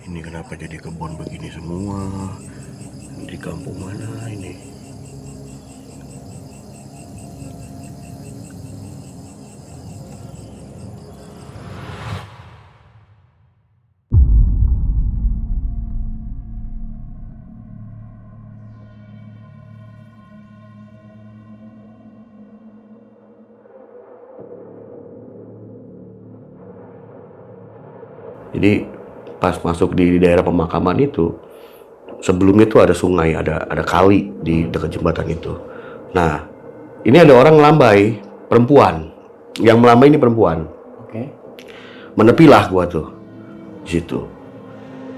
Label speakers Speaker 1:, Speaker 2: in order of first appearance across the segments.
Speaker 1: Ini kenapa jadi kebun begini semua? Di kampung mana ini? Jadi pas masuk di daerah pemakaman itu, sebelumnya tuh ada sungai, ada kali di dekat jembatan itu. Nah, ini ada orang melambai, perempuan. Yang melambai ini perempuan.
Speaker 2: Oke.
Speaker 1: Menepilah gua tuh di situ.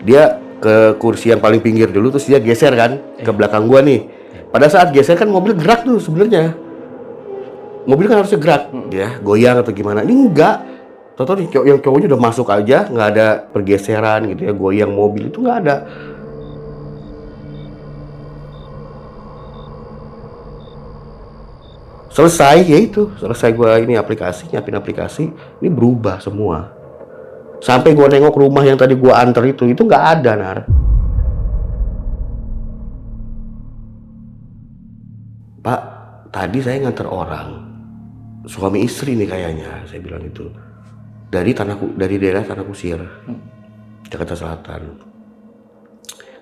Speaker 1: Dia ke kursi yang paling pinggir dulu, terus dia geser kan ke belakang gua nih. Pada saat geser kan mobil gerak tuh sebenarnya. Mobil kan harusnya gerak, ya goyang atau gimana. Ini enggak. Tahu nih yang cowoknya udah masuk aja, nggak ada pergeseran gitu ya, goyang mobil itu nggak ada. Selesai ya itu, selesai gua ini aplikasi, nyiapin aplikasi, ini berubah semua. Sampai gua nengok rumah yang tadi gua anter itu nggak ada, Nar. Pak, tadi saya nganter orang, suami istri nih kayaknya, saya bilang itu. Dari daerah Tanah Kusir, Jakarta Selatan.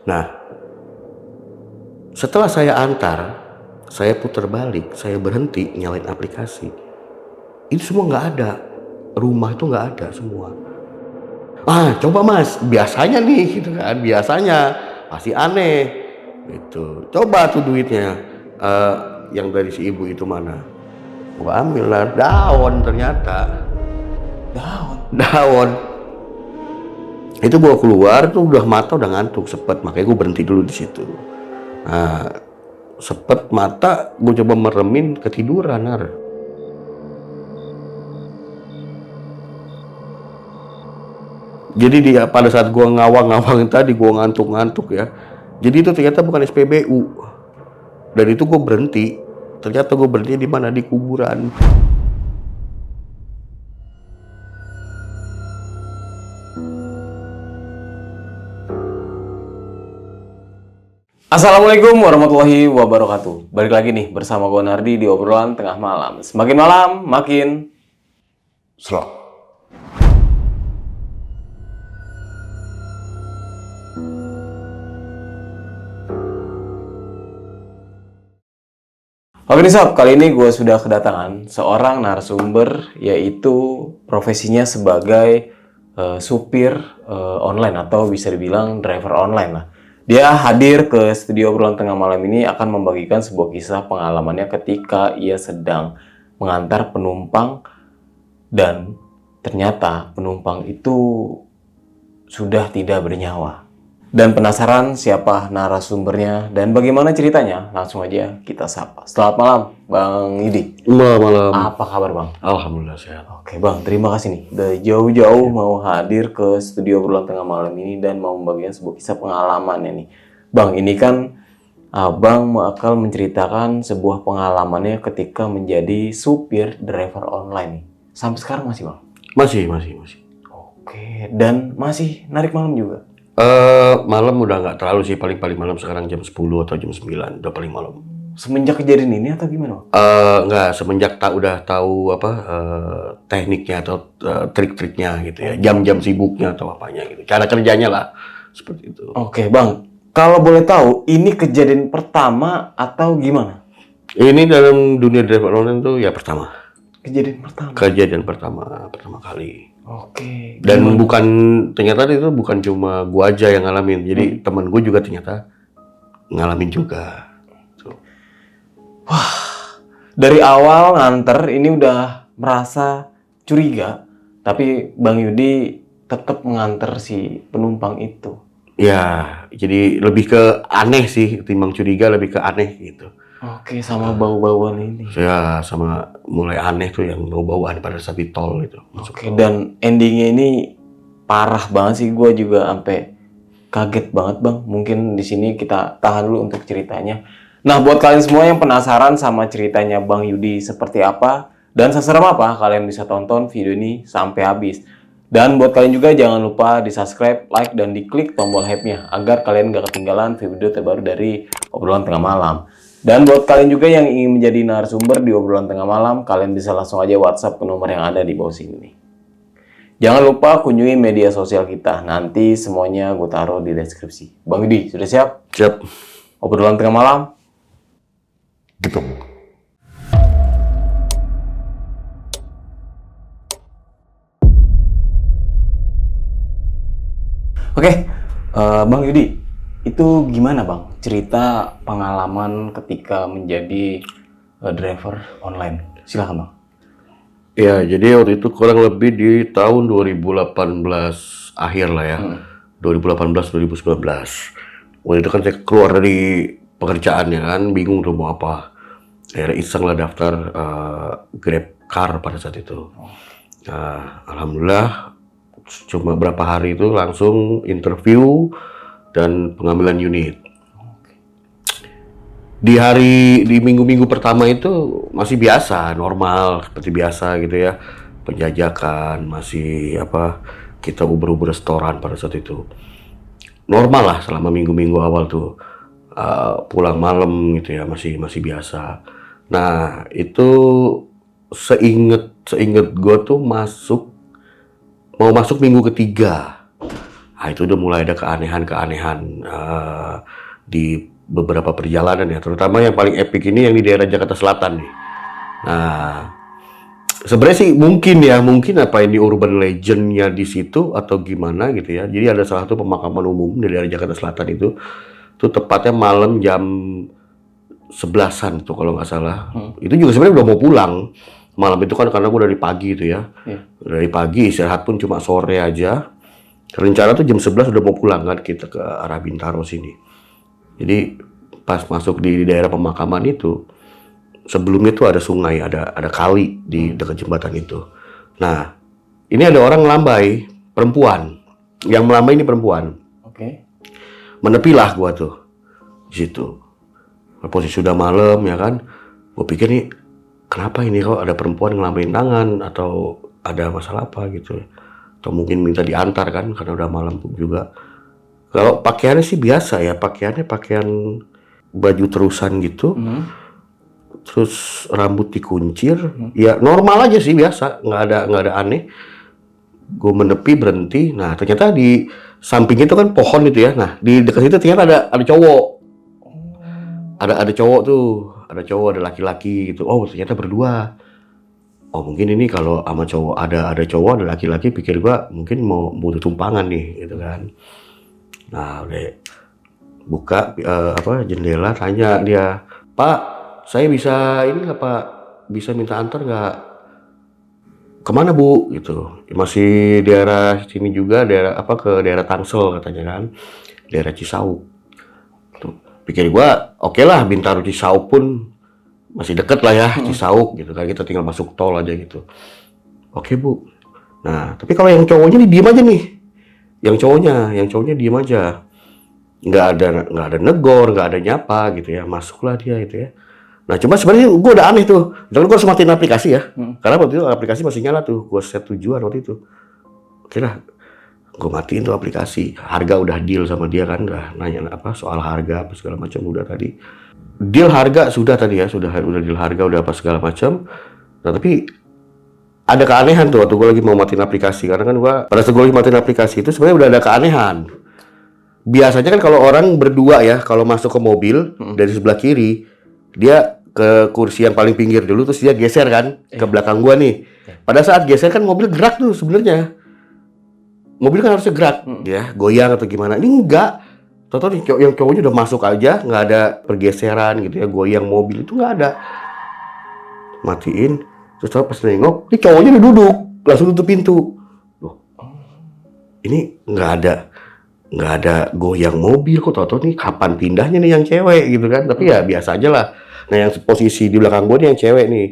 Speaker 1: Nah, setelah saya antar, saya putar balik, saya berhenti nyalain aplikasi. Ini semua nggak ada, rumah itu nggak ada semua. Ah, coba mas, biasanya nih, gitu kan, biasanya pasti aneh, gitu. Coba tuh duitnya, yang dari si ibu itu mana? Gua ambil lah, daun ternyata. Daun. Itu gua keluar tuh udah mata udah ngantuk sepet, makanya gua berhenti dulu di situ. Nah, sepet mata gua coba meremin ketiduran, Nar. Jadi pada saat gua ngawang-ngawang tadi gua ngantuk-ngantuk ya. Jadi itu ternyata bukan SPBU. Dan itu gua berhenti. Ternyata gua berhenti di mana? Di kuburan.
Speaker 2: Assalamualaikum warahmatullahi wabarakatuh. Balik lagi nih bersama gue Nardi di obrolan tengah malam. Semakin malam makin
Speaker 1: Slok.
Speaker 2: Oke nih sob, kali ini gue sudah kedatangan seorang narasumber, yaitu profesinya sebagai supir online atau bisa dibilang driver online lah. Dia hadir ke studio obrolan tengah malam ini akan membagikan sebuah kisah pengalamannya ketika ia sedang mengantar penumpang dan ternyata penumpang itu sudah tidak bernyawa. Dan penasaran siapa narasumbernya dan bagaimana ceritanya? Langsung aja kita sapa. Selamat malam, Bang Yudi.
Speaker 1: Malam.
Speaker 2: Apa kabar, Bang?
Speaker 1: Alhamdulillah sehat.
Speaker 2: Oke, Bang. Terima kasih nih. Udah jauh-jauh mau hadir ke studio obrolan tengah malam ini dan mau membagikan sebuah kisah pengalamannya nih. Bang, ini kan Abang bakal menceritakan sebuah pengalamannya ketika menjadi supir driver online nih. Sampai sekarang masih, Bang?
Speaker 1: Masih.
Speaker 2: Oke, dan masih narik malam juga?
Speaker 1: Malam udah nggak terlalu sih, paling malam sekarang jam 10 atau jam 9, udah paling malam.
Speaker 2: Semenjak kejadian ini atau gimana, Bang?
Speaker 1: Nggak, semenjak udah tahu apa tekniknya atau trik-triknya gitu ya, jam-jam sibuknya atau apanya gitu, cara kerjanya lah, seperti itu.
Speaker 2: Oke, Bang. Kalau boleh tahu, ini kejadian pertama atau gimana?
Speaker 1: Ini dalam dunia driver online tuh ya pertama.
Speaker 2: Kejadian pertama.
Speaker 1: Pertama kali.
Speaker 2: Oke.
Speaker 1: Dan ternyata itu bukan cuma gua aja yang ngalamin, jadi temen gua juga ternyata ngalamin juga. Tuh.
Speaker 2: Wah, dari awal nganter ini udah merasa curiga, tapi Bang Yudi tetap mengantar si penumpang itu.
Speaker 1: Ya, jadi lebih ke aneh sih, timbang curiga lebih ke aneh gitu.
Speaker 2: Oke, sama bau-bauan ini.
Speaker 1: Ya, sama mulai aneh tuh yang bau-bauan pada saat di tol gitu.
Speaker 2: Oke, dan endingnya ini parah banget sih, gue juga sampai kaget banget, Bang. Mungkin di sini kita tahan dulu untuk ceritanya. Nah, buat kalian semua yang penasaran sama ceritanya Bang Yudi seperti apa dan seserem apa, kalian bisa tonton video ini sampai habis. Dan buat kalian juga jangan lupa di subscribe, like, dan diklik tombol hype-nya agar kalian gak ketinggalan video terbaru dari obrolan tengah malam. Dan buat kalian juga yang ingin menjadi narasumber di obrolan tengah malam, kalian bisa langsung aja WhatsApp ke nomor yang ada di bawah sini nih. Jangan lupa kunjungi media sosial kita, nanti semuanya gue taruh di deskripsi. Bang Yudi, sudah siap?
Speaker 1: Siap.
Speaker 2: Obrolan tengah malam?
Speaker 1: Gitu.
Speaker 2: Oke, Bang Yudi, itu gimana Bang cerita pengalaman ketika menjadi driver online? Silakan Bang.
Speaker 1: Ya, jadi waktu itu kurang lebih di tahun 2018 akhir lah ya. 2018-2019. Waktu itu kan saya keluar dari pekerjaan ya kan, bingung tuh mau apa. Akhirnya iseng lah daftar Grab Car pada saat itu. Nah, alhamdulillah cuma berapa hari itu langsung interview dan pengambilan unit. Di minggu-minggu pertama itu masih biasa, normal seperti biasa gitu ya. Penjajakan, masih kita uber-uber restoran pada saat itu. Normal lah selama minggu-minggu awal tuh. Pulang malam gitu ya, masih biasa. Nah, itu seinget gue tuh mau masuk minggu ketiga. Nah, itu udah mulai ada keanehan-keanehan di beberapa perjalanan ya, terutama yang paling epic ini yang di daerah Jakarta Selatan nih. Nah, sebenarnya sih mungkin apa ini urban legendnya di situ atau gimana gitu ya. Jadi ada salah satu pemakaman umum di daerah Jakarta Selatan itu tepatnya malam jam 11-an tuh kalau nggak salah. Itu juga sebenarnya udah mau pulang. Malam itu kan karena gue dari pagi itu ya. Dari pagi istirahat pun cuma sore aja. Rencana tuh jam 11 udah mau pulang kan kita ke arah Bintaro sini. Jadi pas masuk di daerah pemakaman itu, sebelumnya tuh ada sungai, ada kali di dekat jembatan itu. Nah, ini ada orang melambai, perempuan. Yang melambai ini perempuan.
Speaker 2: Oke.
Speaker 1: Menepilah gua tuh di situ. Posisi sudah malam ya kan. Gua pikir nih kenapa ini kok ada perempuan yang ngelambain tangan atau ada masalah apa gitu. Atau mungkin minta diantar kan karena udah malam juga. Kalau pakaiannya sih biasa ya, pakaian baju terusan gitu. Terus rambut dikuncir, ya normal aja sih biasa, nggak ada aneh. Gue menepi berhenti, nah ternyata di samping itu kan pohon itu ya, nah di dekat itu ternyata ada cowok, ada cowok tuh, ada laki-laki gitu. Oh ternyata berdua. Oh mungkin ini kalau sama cowok ada cowok ada laki-laki, pikir gue mungkin mau butuh tumpangan nih gitu kan. Nah udah buka jendela, tanya dia, Pak, saya bisa ini nggak Pak, bisa minta antar nggak? Kemana Bu? Gitu. Masih daerah sini juga, ke daerah Tangsel katanya kan, daerah Cisauk. Tuh, pikir gua, oke lah, Bintaro Cisauk pun masih deket lah ya, Cisauk gitu kan, kita tinggal masuk tol aja gitu. Oke Bu. Nah, tapi kalau yang cowoknya nih diem aja nih, yang cowoknya diem aja, nggak ada negor, nggak ada nyapa gitu ya, masuklah dia gitu ya. Nah cuma sebenarnya gue udah aneh tuh, jangan gue harus matiin aplikasi ya, karena waktu itu aplikasi masih nyala tuh, gue set tujuan waktu itu. Oke lah, gue matiin tuh aplikasi, harga udah deal sama dia kan, udah nanya soal harga apa segala macam udah tadi. Deal harga sudah tadi ya, udah deal harga udah apa segala macam. Nah tapi ada keanehan tuh waktu gue lagi mau matiin aplikasi, karena kan gue pada saat gue lagi matiin aplikasi itu sebenarnya udah ada keanehan. Biasanya kan kalau orang berdua ya, kalau masuk ke mobil dari sebelah kiri, dia ke kursi yang paling pinggir dulu, terus dia geser kan ke belakang gua nih. Pada saat geser kan mobil gerak tuh sebenarnya. Mobil kan harusnya gerak, ya goyang atau gimana. Ini enggak. Total yang cowoknya udah masuk aja, nggak ada pergeseran gitu ya, goyang mobil itu nggak ada. Matiin, terus pas nengok, ini cowoknya udah duduk, langsung tutup pintu. Loh, ini nggak ada goyang mobil kok, tau nih kapan pindahnya nih yang cewek gitu kan. Tapi ya biasa aja lah. Nah yang posisi di belakang gue nih yang cewek nih,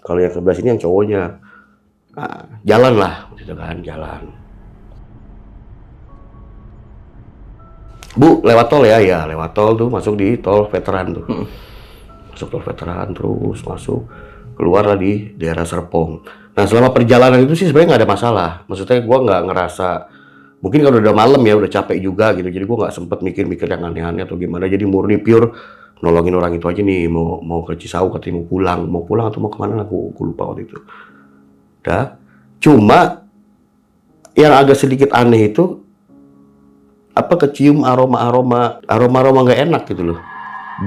Speaker 1: kalau yang sebelah sini yang cowoknya. Nah, jalan lah gitu kan, jalan. Bu lewat tol ya, lewat tol tuh, masuk di tol veteran tuh. Masuk tol veteran terus masuk, keluar lah di daerah Serpong. Nah selama perjalanan itu sih sebenarnya nggak ada masalah. Maksudnya gue nggak ngerasa, mungkin kalau udah malam ya udah capek juga gitu. Jadi gue nggak sempet mikir-mikir yang aneh-aneh atau gimana. Jadi murni pure nolongin orang itu aja nih. Mau ke Cisauk katanya mau pulang atau mau kemana? Aku lupa waktu itu. Udah. Cuma yang agak sedikit aneh itu apa kecium aroma nggak enak gitu loh.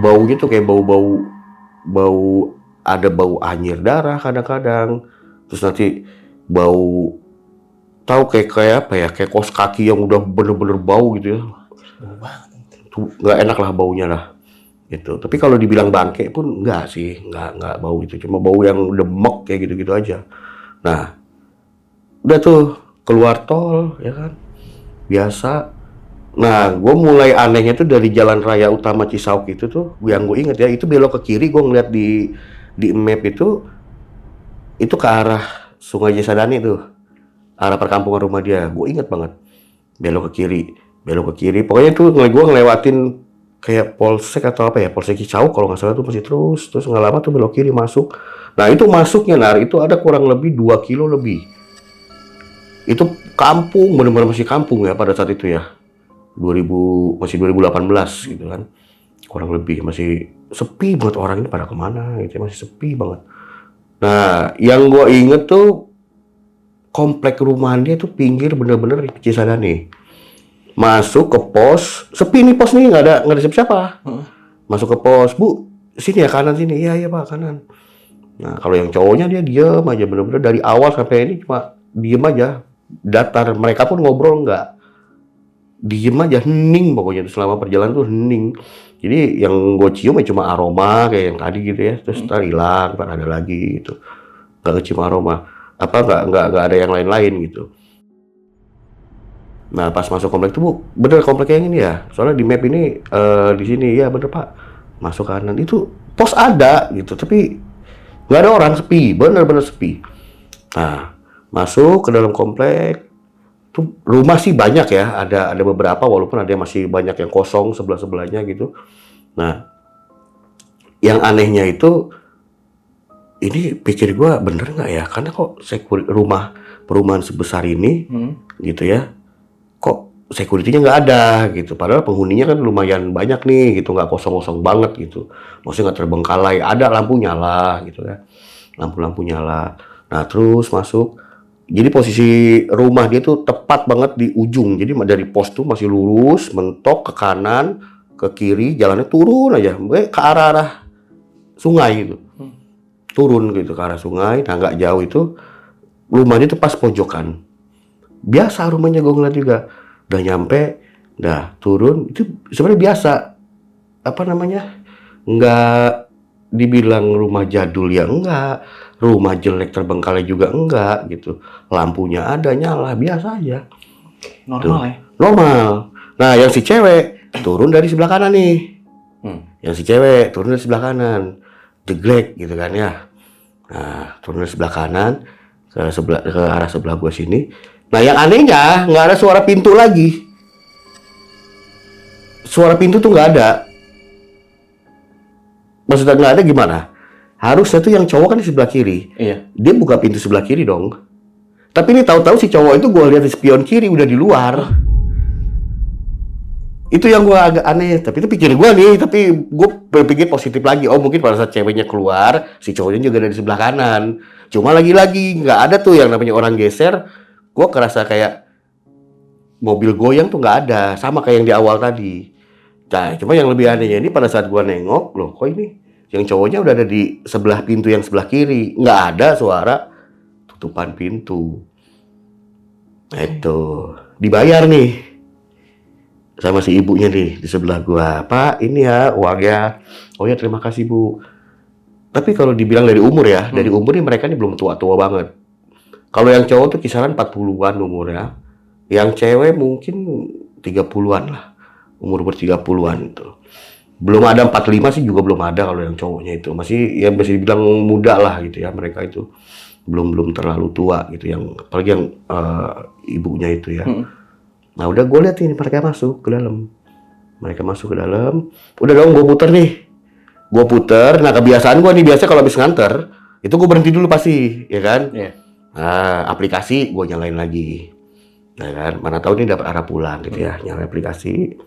Speaker 1: Baunya tuh kayak bau ada bau anyir darah kadang-kadang. Terus nanti bau tahu kayak apa ya, kayak kaos kaki yang udah bener-bener bau gitu ya.
Speaker 2: Bau banget.
Speaker 1: Tuh nggak enak lah baunya lah gitu. Tapi kalau dibilang bangke pun enggak sih, nggak bau itu, cuma bau yang demek kayak gitu-gitu aja. Nah udah tuh keluar tol ya kan biasa. Nah gue mulai anehnya tuh dari jalan raya utama Cisauk itu tuh, yang gue inget ya itu belok ke kiri. Gue ngeliat di map itu ke arah Sungai Cisadane tuh, arah perkampungan rumah dia. Gue inget banget belok ke kiri. Pokoknya tuh gue ngelewatin kayak polsek atau apa ya, polsek Cisauk kalau nggak salah tuh, masih terus nggak lama tuh belok kiri masuk. Nah itu masuknya itu ada kurang lebih 2 kilo lebih. Itu kampung, bener-bener masih kampung ya pada saat itu ya. Masih 2018 gitu kan. Kurang lebih masih sepi banget, orang ini pada kemana gitu, masih sepi banget. Nah, yang gue inget tuh komplek rumahan dia tuh pinggir bener-bener Cisadane. Masuk ke pos, sepi nih pos nih, nggak ada siapa-siapa. Masuk ke pos, Bu, sini ya kanan sini. Iya Pak, kanan. Nah, kalau yang cowoknya dia diem aja, bener-bener dari awal sampai ini cuma diem aja, datar. Mereka pun ngobrol nggak, diem aja, hening pokoknya selama perjalanan tuh hening. Jadi yang gue cium ya cuma aroma kayak yang tadi gitu ya, terus ntar hilang, ntar ada lagi gitu. Nggak kecium aroma, nggak ada yang lain-lain gitu. Nah pas masuk komplek tuh, Bu, bener komplek yang ini ya, soalnya di map ini di sini ya bener Pak. Masuk kanan itu pos ada gitu, tapi nggak ada orang, sepi, bener-bener sepi. Nah masuk ke dalam komplek tuh, rumah sih banyak ya, ada beberapa, walaupun ada yang masih banyak yang kosong sebelah-sebelahnya gitu. Nah yang anehnya itu, ini pikir gue bener nggak ya, karena kok perumahan sebesar ini gitu ya, kok security-nya nggak ada gitu, padahal penghuninya kan lumayan banyak nih gitu, nggak kosong-kosong banget gitu, maksudnya nggak terbengkalai, ada lampu nyala gitu ya, lampu nyala. Nah terus masuk, jadi posisi rumah dia tuh tepat banget di ujung, jadi dari pos tuh masih lurus, mentok ke kanan, ke kiri, jalannya turun aja, ke arah sungai gitu. Turun gitu ke arah sungai. Nah nggak jauh itu rumahnya tuh pas pojokan. Biasa rumahnya gue ngeliat juga. Udah nyampe, udah turun, itu sebenarnya biasa. Apa namanya? Nggak dibilang rumah jadul ya enggak. Rumah jelek terbengkalai juga enggak gitu. Lampunya ada nyala, biasa aja.
Speaker 2: Normal
Speaker 1: Tuh.
Speaker 2: ya?
Speaker 1: Normal. Nah yang si cewek turun dari sebelah kanan nih. Yang si cewek turun dari sebelah kanan. Jeglek gitu kan ya. Nah, turun dari sebelah kanan ke arah sebelah gua sini. Nah, yang anehnya nggak ada suara pintu lagi. Suara pintu tuh nggak ada. Maksudnya nggak ada gimana? Harusnya tuh yang cowok kan di sebelah kiri.
Speaker 2: Iya.
Speaker 1: Dia buka pintu sebelah kiri dong. Tapi ini tahu-tahu si cowok itu gua lihat di spion kiri udah di luar. Itu yang gue agak aneh, tapi itu pikir gue nih, tapi gue berpikir positif lagi. Oh mungkin pada saat ceweknya keluar, si cowoknya juga ada di sebelah kanan. Cuma lagi-lagi nggak ada tuh yang namanya orang geser. Gue kerasa kayak mobil goyang tuh nggak ada, sama kayak yang di awal tadi. Nah cuma yang lebih anehnya ini pada saat gue nengok, loh kok ini yang cowoknya udah ada di sebelah pintu yang sebelah kiri, nggak ada suara tutupan pintu. Nah itu dibayar nih sama si ibunya nih di sebelah gua. Pak, ini ya uangnya. Oh ya terima kasih Bu. Tapi kalau dibilang dari umur ya, dari umur nih mereka ini belum tua-tua banget. Kalau yang cowok tuh kisaran 40-an umurnya. Yang cewek mungkin 30-an lah. Umur 30-an itu. Belum ada 45 sih, juga belum ada kalau yang cowoknya itu. Masih ya bisa dibilang muda lah gitu ya mereka itu. Belum terlalu tua gitu, yang apalagi yang ibunya itu ya. Nah udah gue lihat ini mereka masuk ke dalam. Mereka masuk ke dalam. Udah dong gue puter nih. Gue puter. Nah kebiasaan gue nih biasanya kalau habis nganter, itu gue berhenti dulu pasti, ya kan? Yeah. Aplikasi gue nyalain lagi. Nah kan, mana tahu ini dapat arah pulang gitu ya, nyalain aplikasi.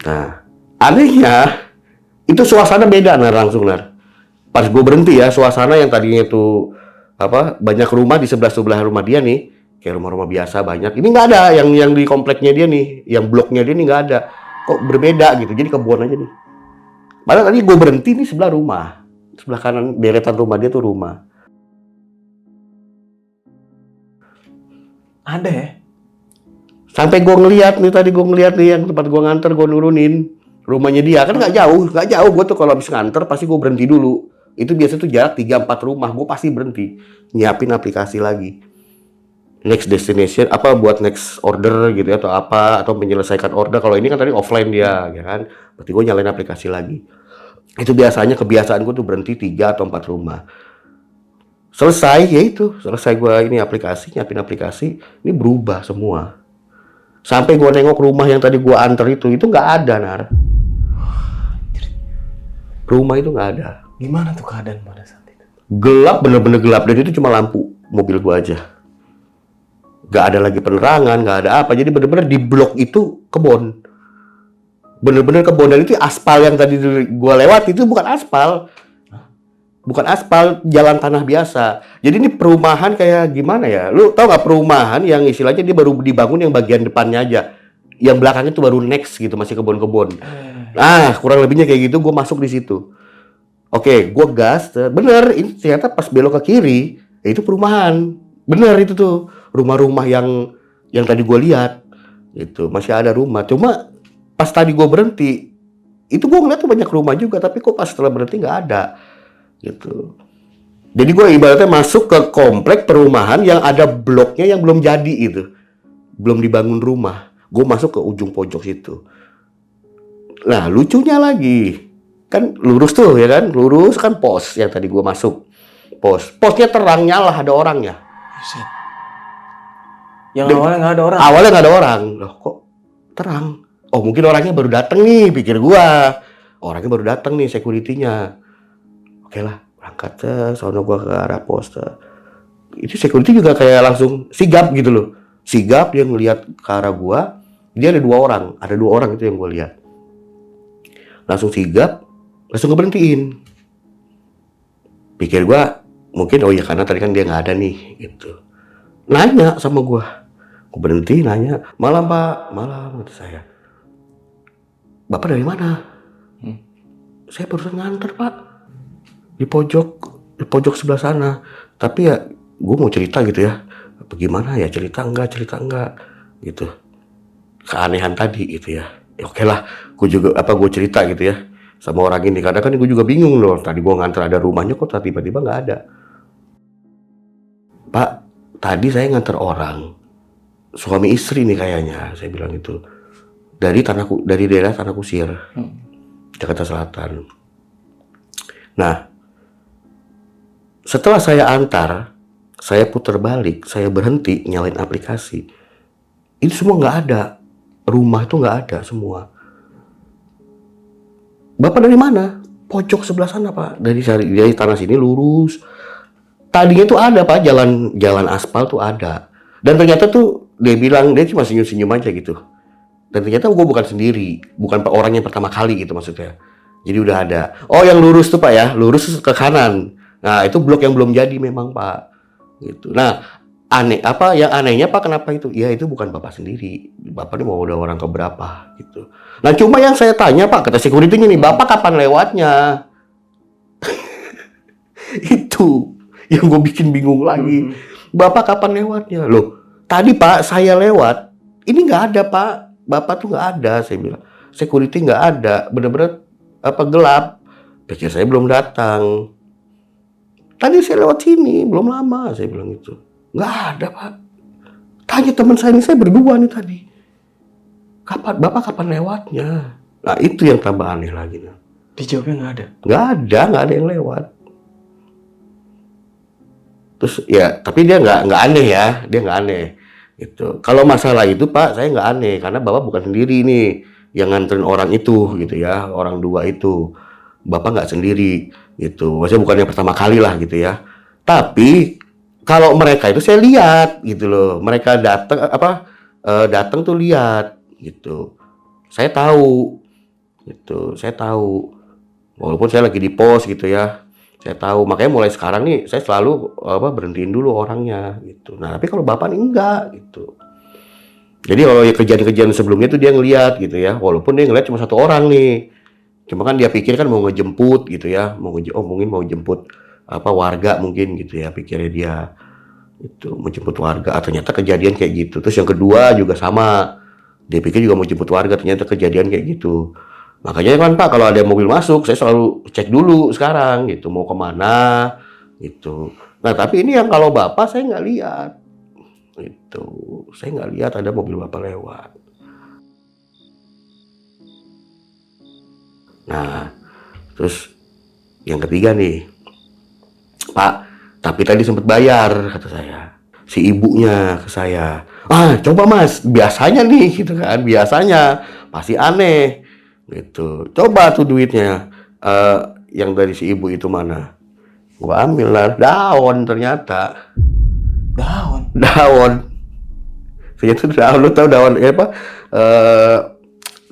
Speaker 1: Nah, anehnya itu suasana beda langsung Pas gue berhenti ya, suasana yang tadinya itu banyak rumah di sebelah rumah dia nih, kayak rumah-rumah biasa banyak. Ini nggak ada yang di kompleknya dia nih, yang bloknya dia nih nggak ada. Kok berbeda gitu, jadi kebun aja nih. Padahal tadi gue berhenti nih sebelah rumah, sebelah kanan deretan rumah dia tuh rumah.
Speaker 2: Ada ya?
Speaker 1: Sampai gue ngeliat nih yang tempat gue nganter, gue nurunin rumahnya dia kan nggak jauh. Gue tuh kalau habis nganter pasti gue berhenti dulu. Itu biasa tuh jarak 3-4 rumah, gue pasti berhenti nyiapin aplikasi lagi. Next destination buat next order gitu ya, atau menyelesaikan order. Kalau ini kan tadi offline dia, ya kan. Berarti gue nyalain aplikasi lagi. Itu biasanya kebiasaan gue tuh berhenti 3 atau 4 rumah. Selesai gue ini nyiapin aplikasi, ini berubah semua. Sampai gue nengok rumah yang tadi gue anter itu nggak ada, Rumah itu nggak ada.
Speaker 2: Gimana tuh keadaan pada saat itu?
Speaker 1: Gelap, bener-bener gelap. Dan itu cuma lampu mobil gue aja. Nggak ada lagi penerangan, nggak ada apa. Jadi bener-bener di blok itu kebun. Bener-bener kebun. Dan itu aspal yang tadi gue lewat itu bukan aspal. Bukan aspal, jalan tanah biasa. Jadi ini perumahan kayak gimana ya? Lu tau nggak perumahan yang istilahnya dia baru dibangun yang bagian depannya aja. Yang belakangnya tuh baru next gitu, masih kebun-kebun. Nah, kurang lebihnya kayak gitu, gue masuk di situ. Oke, gue gas. Bener, ini ternyata pas belok ke kiri, itu perumahan. Bener itu tuh, rumah-rumah yang tadi gue lihat. Itu masih ada rumah. Cuma pas tadi gue berhenti, itu gue ngeliat tuh banyak rumah juga, tapi kok pas setelah berhenti nggak ada. Gitu. Jadi gue ibaratnya masuk ke komplek perumahan yang ada bloknya yang belum jadi itu, belum dibangun rumah. Gue masuk ke ujung pojok situ. Nah lucunya lagi, kan lurus tuh ya kan, lurus kan pos yang tadi gue masuk. Posnya terang nyala, ada orangnya.
Speaker 2: Yang awalnya nggak ada orang.
Speaker 1: Awalnya nggak ada orang, loh kok terang? Oh mungkin orangnya baru datang nih, pikir gue. Orangnya baru datang nih, security-nya. Oke lah, berangkat sono gua ke arah pos. Itu security juga kayak langsung sigap gitu loh. Sigap, dia ngelihat ke arah gua. Dia ada 2 orang, itu yang gua lihat. Langsung sigap, langsung ngeberhentiin. Pikir gua mungkin oh iya karena tadi kan dia nggak ada nih gitu. Nanya sama gua. Gua berhenti nanya, "Malam, Pak." "Malam," kata saya. "Bapak dari mana?" "Saya barusan nganter, Pak. Di pojok sebelah sana. Tapi ya gue mau cerita gitu ya. Bagaimana ya, cerita enggak gitu. Keanehan tadi gitu ya. Ya oke lah, gue cerita gitu ya sama orang ini. Kadang kan gue juga bingung loh. Tadi gue nganter ada rumahnya kok tiba-tiba nggak ada. "Pak, tadi saya nganter orang. Suami istri nih kayaknya," saya bilang itu. Dari daerah Tanah Kusir. Jakarta Selatan. Nah, setelah saya antar, saya putar balik, saya berhenti nyalain aplikasi. Ini semua nggak ada. Rumah itu nggak ada semua. "Bapak dari mana?" "Pojok sebelah sana, Pak. Dari tanah sini lurus." Tadinya tuh ada, Pak, jalan aspal tuh ada. Dan ternyata tuh dia bilang, dia cuma senyum-senyum aja gitu. Dan ternyata gue bukan sendiri, bukan orang yang pertama kali gitu maksudnya. Jadi udah ada. Oh, yang lurus tuh Pak ya, lurus ke kanan. Nah, itu blok yang belum jadi memang Pak. Gitu. Nah, yang anehnya Pak kenapa itu? Ya itu bukan Bapak sendiri. Bapak ini mau udah orang keberapa gitu. Nah, cuma yang saya tanya Pak, kata security-nya nih, "Bapak kapan lewatnya?" Itu yang gue bikin bingung lagi. "Bapak kapan lewatnya?" "Loh, tadi Pak saya lewat, ini nggak ada Pak. Bapak tuh nggak ada," saya bilang. "Security nggak ada, bener-bener gelap. Pikir saya belum datang. Tadi saya lewat sini, belum lama," saya bilang itu. "Nggak ada Pak. Tanya teman saya ini, saya berdua nih tadi. Bapak kapan lewatnya?" Nah itu yang tambah aneh lagi.
Speaker 2: Dijawabnya nggak ada?
Speaker 1: Nggak ada yang lewat. Terus ya, tapi dia nggak aneh ya, dia nggak aneh. Gitu. Kalau masalah itu Pak, saya nggak aneh karena Bapak bukan sendiri nih yang nganterin orang itu gitu ya, orang 2 itu. Bapak nggak sendiri gitu. Maksudnya bukan yang pertama kali lah gitu ya. Tapi kalau mereka itu saya lihat gitu loh. Mereka datang datang tuh lihat gitu. Saya tahu gitu. Saya tahu. Walaupun saya lagi di pos gitu ya. Saya tahu. Makanya mulai sekarang nih saya selalu berhentiin dulu orangnya gitu. Nah, tapi kalau Bapak nih enggak gitu. Jadi kalau ya kejadian-kejadian sebelumnya tuh dia ngelihat gitu ya. Walaupun dia ngelihat cuma satu orang nih. Cuma kan dia pikir kan mau ngejemput gitu ya. Mungkin mau jemput warga mungkin gitu ya pikirnya dia. Itu mau jemput warga, ternyata kejadian kayak gitu. Terus yang kedua juga sama, dia pikir juga mau jemput warga, ternyata kejadian kayak gitu. Makanya kan Pak, kalau ada mobil masuk saya selalu cek dulu sekarang gitu, mau kemana gitu. Nah tapi ini yang kalau Bapak saya nggak lihat itu, saya nggak lihat ada mobil Bapak lewat. Nah terus yang ketiga nih, Pak, tapi tadi sempat bayar, kata saya. Si ibunya ke saya. Coba Mas, biasanya nih, gitu kan. Biasanya, pasti aneh. Gitu. Coba tuh duitnya. Yang dari si ibu itu mana? Gua ambil lah, daun ternyata.
Speaker 2: Daun.
Speaker 1: Daun. Ternyata daun, lu tau daun apa?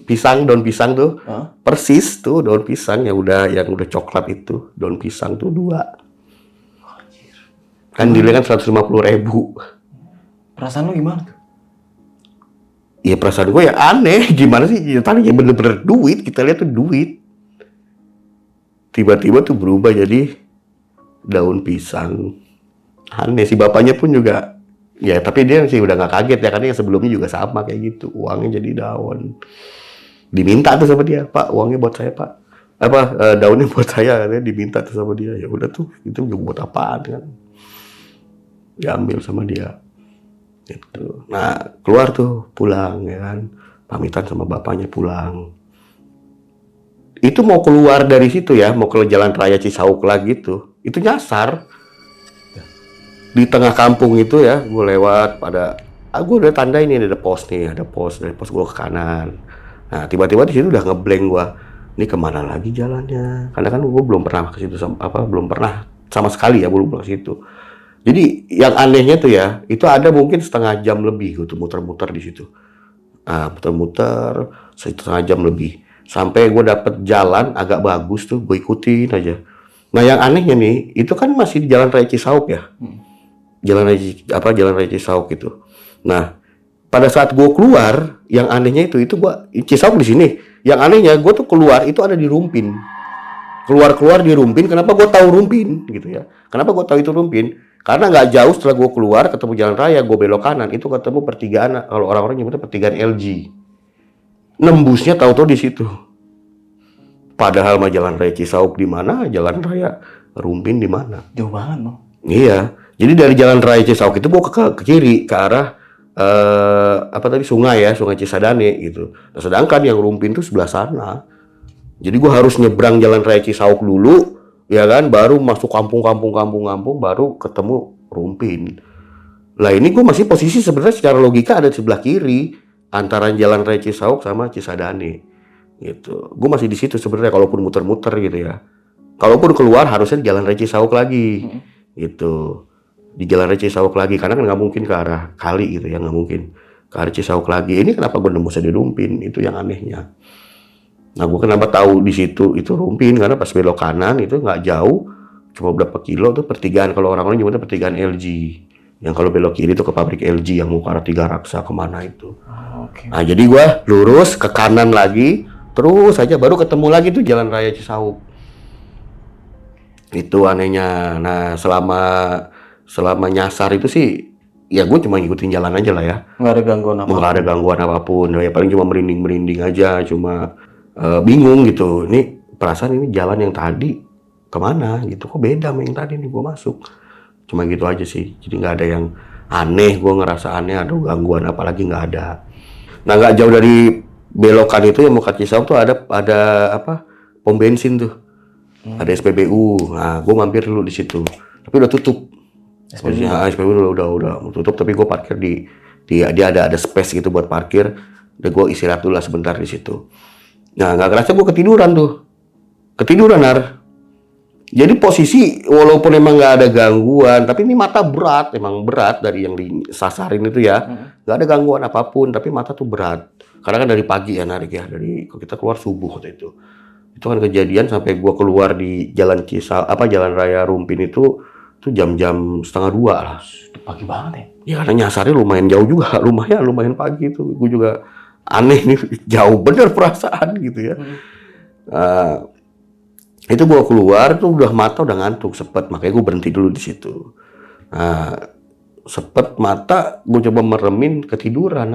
Speaker 1: Pisang, daun pisang tuh.
Speaker 2: Hah?
Speaker 1: Persis tuh daun pisang yang udah coklat itu. Daun pisang tuh 2. Kan dealnya kan 150.000.
Speaker 2: Perasaan lu gimana tuh?
Speaker 1: Ya perasaan gue ya aneh, gimana sih? Ya, tadinya bener-bener duit, kita lihat tuh duit. Tiba-tiba tuh berubah jadi daun pisang. Aneh sih, bapaknya pun juga. Ya tapi dia sih udah gak kaget ya, karena yang sebelumnya juga sama kayak gitu. Uangnya jadi daun. Diminta tuh sama dia, Pak, uangnya buat saya Pak. Daunnya buat saya, katanya diminta tuh sama dia. Ya udah tuh, itu juga buat apaan kan? Diambil sama dia gitu. Nah keluar tuh pulang ya kan, pamitan sama bapaknya pulang. Itu mau keluar dari situ ya, mau ke jalan raya Cisauk lagi tuh, itu nyasar di tengah kampung itu ya. Gue lewat gue udah tanda ini ada pos nih, ada pos, dari pos gue ke kanan. Nah tiba-tiba di situ udah ngeblank gue, ini kemana lagi jalannya, karena kan gue belum pernah ke situ belum pernah sama sekali ya, belum pernah ke situ. Jadi yang anehnya tuh ya, itu ada mungkin setengah jam lebih gue tuh muter-muter di situ. Muter-muter setengah jam lebih. Sampai gue dapet jalan agak bagus tuh, gue ikutin aja. Nah yang anehnya nih, itu kan masih di Jalan Raya Cisauk ya. Jalan Raya Cisauk itu. Nah, pada saat gue keluar, yang anehnya itu Cisauk di sini. Yang anehnya gue tuh keluar itu ada di Rumpin. Keluar di Rumpin, kenapa gue tahu Rumpin gitu ya? Kenapa gue tahu itu Rumpin? Karena nggak jauh setelah gue keluar ketemu jalan raya, gue belok kanan itu ketemu pertigaan, kalau orang-orang nyebutnya pertigaan LG. Nembusnya tahu-tahu di situ. Padahal mah jalan raya Cisauk di mana, jalan raya Rumpin di mana?
Speaker 2: Jauh banget loh.
Speaker 1: Iya. Jadi dari jalan raya Cisauk itu gue ke kiri ke arah sungai ya, Sungai Cisadane gitu. Nah, sedangkan yang Rumpin tuh sebelah sana. Jadi gue harus nyebrang jalan raya Cisauk dulu, ya kan, baru masuk kampung, baru ketemu Rumpin. Lah ini gue masih posisi sebenarnya secara logika ada di sebelah kiri antara jalan raya Cisauk sama Cisadane, gitu. Gue masih di situ sebenarnya, kalaupun muter-muter gitu ya. Kalaupun keluar harusnya di jalan raya Cisauk lagi, gitu. Di jalan raya Cisauk lagi, karena kan nggak mungkin ke arah kali gitu ya, nggak mungkin ke arah Cisauk lagi. Ini kenapa gue nembusnya di Rumpin? Itu yang anehnya. Nah, gue kenapa tahu di situ itu Rumpin, karena pas belok kanan itu nggak jauh, cuma berapa kilo tuh pertigaan, kalau orang-orang nyebutnya pertigaan LG. Yang kalau belok kiri itu ke pabrik LG yang mau ke arah Tiga Raksa kemana itu.
Speaker 2: Okay.
Speaker 1: Nah, jadi gue lurus ke kanan lagi, terus aja baru ketemu lagi tuh jalan raya Cisauk. Itu anehnya. Nah, selama nyasar itu sih, ya gue cuma ngikutin jalan aja lah ya.
Speaker 2: Nggak ada gangguan apa-apa.
Speaker 1: Nggak ada gangguan apapun. Ya paling cuma merinding aja, cuma bingung gitu. Ini perasaan ini jalan yang tadi kemana gitu, kok beda sama yang tadi nih gue masuk. Cuma gitu aja sih. Jadi nggak ada yang aneh, gue ngerasa aneh, ada gangguan apalagi nggak ada. Nah nggak jauh dari belokan itu yang mau ke Cisauk tuh ada pom bensin tuh. Ada SPBU. Nah gue mampir dulu di situ. Tapi udah tutup. SPBU udah tutup, tapi gue parkir dia ada space gitu buat parkir. Dan gue istirahat dulu lah sebentar di situ. Nah nggak kerasa gue ketiduran tuh. Nar. Jadi posisi walaupun emang nggak ada gangguan, tapi ini mata berat, emang berat dari yang disasarin itu ya. Nggak ada gangguan apapun, tapi mata tuh berat. Karena kan dari pagi ya narik ya, dari kita keluar subuh waktu itu. Itu kan kejadian sampai gua keluar di Jalan Jalan Raya Rumpin itu tuh jam-jam setengah 2 lah.
Speaker 2: Pagi banget ya.
Speaker 1: Ya karena nyasarnya lumayan jauh juga, rumahnya lumayan pagi itu. Gue juga aneh nih, jauh bener perasaan gitu ya. Itu gue keluar tuh udah mata udah ngantuk sepet, makanya gue berhenti dulu di situ. Nah, sepet mata gue coba meremin ketiduran.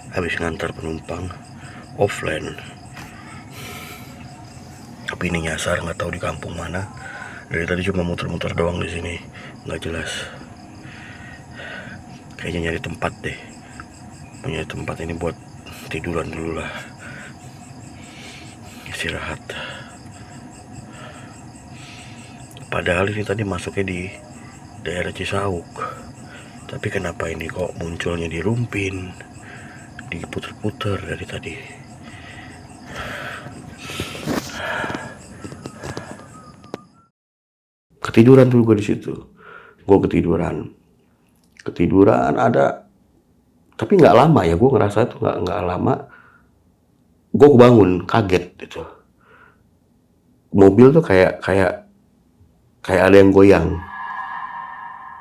Speaker 1: Habis ngantar penumpang offline, tapi ini nyasar nggak tahu di kampung mana. Dari tadi cuma muter-muter doang di sini, nggak jelas. Kayaknya nyari tempat deh. Punya tempat ini buat tiduran dulu lah. Istirahat. Padahal ini tadi masuknya di daerah Cisauk. Tapi kenapa ini kok munculnya di Rumpin? Diputer-puter dari tadi. Ketiduran dulu gue di situ. Gue ketiduran ada, tapi nggak lama ya. Gue ngerasa itu nggak lama. Gue bangun kaget itu. Mobil tuh kayak ada yang goyang.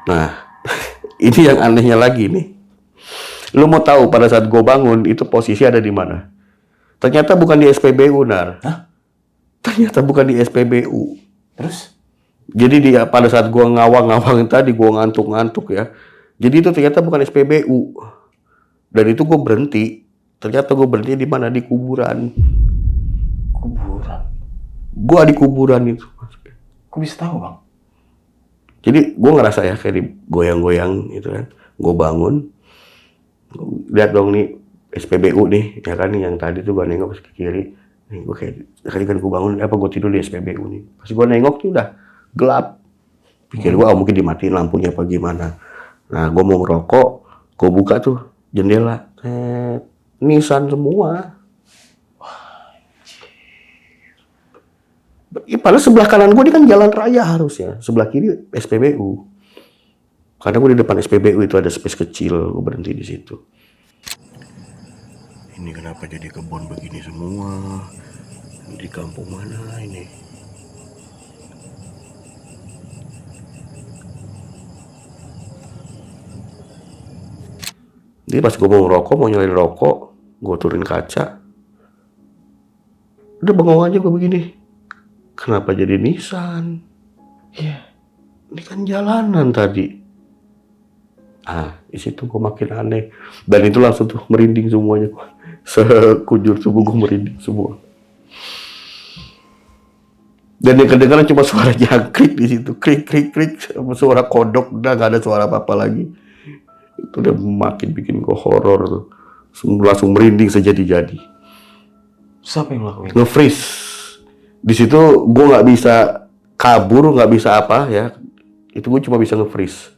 Speaker 1: Nah, ini yang anehnya lagi nih. Lu mau tahu pada saat gue bangun itu posisi ada di mana? Ternyata bukan di SPBU, Nar.
Speaker 2: Hah?
Speaker 1: Ternyata bukan di SPBU.
Speaker 2: Terus?
Speaker 1: Jadi pada saat gue ngawang-ngawang tadi, gue ngantuk-ngantuk ya. Jadi itu ternyata bukan SPBU. Dan itu gue berhenti. Ternyata gue berhenti di mana? Di kuburan.
Speaker 2: Kuburan?
Speaker 1: Gue di kuburan itu.
Speaker 2: Kok bisa tahu, Bang?
Speaker 1: Jadi gue ngerasa ya kayak digoyang-goyang gitu kan. Gue bangun. Lihat dong nih SPBU nih. Ya kan yang tadi tuh gue nengok ke kiri. Nih gue kayak tadi kan gue bangun. Apa gue tidur di SPBU nih. Pas gue nengok tuh udah gelap. Pikir gue mungkin dimatiin lampunya apa gimana. Nah gue mau ngerokok, gue buka tuh jendela, Nissan semua. Padahal sebelah kanan gue ini kan jalan raya harusnya, sebelah kiri SPBU. Karena gue di depan SPBU itu ada space kecil, gue berhenti di situ. Ini kenapa jadi kebun begini semua? Di kampung mana ini? Jadi pas gue mau ngerokok, mau nyalain rokok, gue turunin kaca. Udah bengong aja gue begini. Kenapa jadi Nissan?
Speaker 2: Iya.
Speaker 1: Ini kan jalanan tadi. Di situ gue makin aneh. Dan itu langsung tuh merinding semuanya. Sekujur tubuh gue merinding semua. Dan yang kedengaran cuma suara jangkrik di situ. Krik, krik, krik. Suara kodok. Udah gak ada suara apa-apa lagi. Itu udah makin bikin gue horor tuh. Langsung merinding sejadi-jadi.
Speaker 2: Siapa yang ngelakuin?
Speaker 1: Nge-freeze. Di situ gue nggak bisa kabur, nggak bisa apa ya. Itu gue cuma bisa nge-freeze.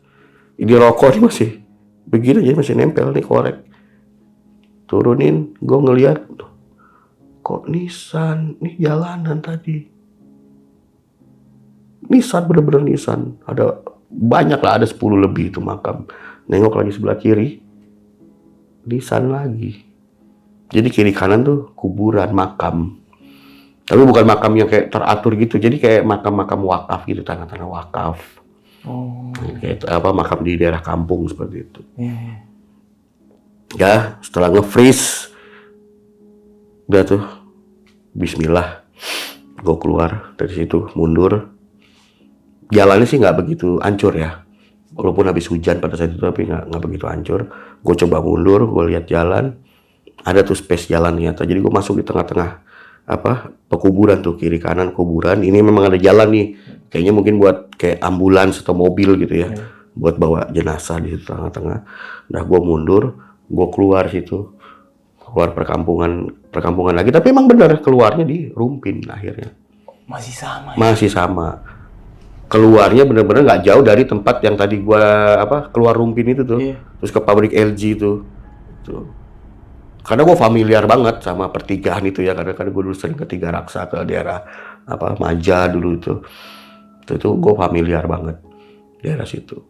Speaker 1: Ini rokok nih masih begini aja, masih nempel nih korek. Turunin, gue ngeliat kok Nissan, nih jalanan tadi. Nissan, bener-bener Nissan. Ada banyak lah, ada 10 lebih itu makam. Nengok lagi sebelah kiri, Nissan lagi. Jadi kiri kanan tuh kuburan, makam. Tapi bukan makam yang kayak teratur gitu. Jadi kayak makam-makam wakaf gitu, tanah-tanah wakaf.
Speaker 2: Oh.
Speaker 1: Kayak makam di daerah kampung seperti itu.
Speaker 2: Iya.
Speaker 1: Ya, setelah nge-freeze, udah tuh, bismillah. Gue keluar dari situ, mundur. Jalannya sih nggak begitu hancur ya. Walaupun habis hujan pada saat itu, tapi nggak begitu hancur. Gue coba mundur, gue lihat jalan, ada tuh space jalan ternyata. Jadi gue masuk di tengah-tengah pekuburan tuh, kiri kanan kuburan. Ini memang ada jalan nih, kayaknya mungkin buat kayak ambulans atau mobil gitu ya, buat bawa jenazah di tengah-tengah. Nah gue mundur, gue keluar situ, keluar perkampungan lagi. Tapi emang benar keluarnya di Rumpin akhirnya.
Speaker 2: Masih sama ya?
Speaker 1: Masih sama. keluarnya bener-bener nggak jauh dari tempat yang tadi gua keluar Rumpin itu tuh.
Speaker 2: Iya.
Speaker 1: Terus ke pabrik LG tuh. Tuh. Karena gue familiar banget sama pertigaan itu ya, karena gue dulu sering ke Tiga Raksa, ke daerah Maja dulu itu gue familiar banget daerah situ.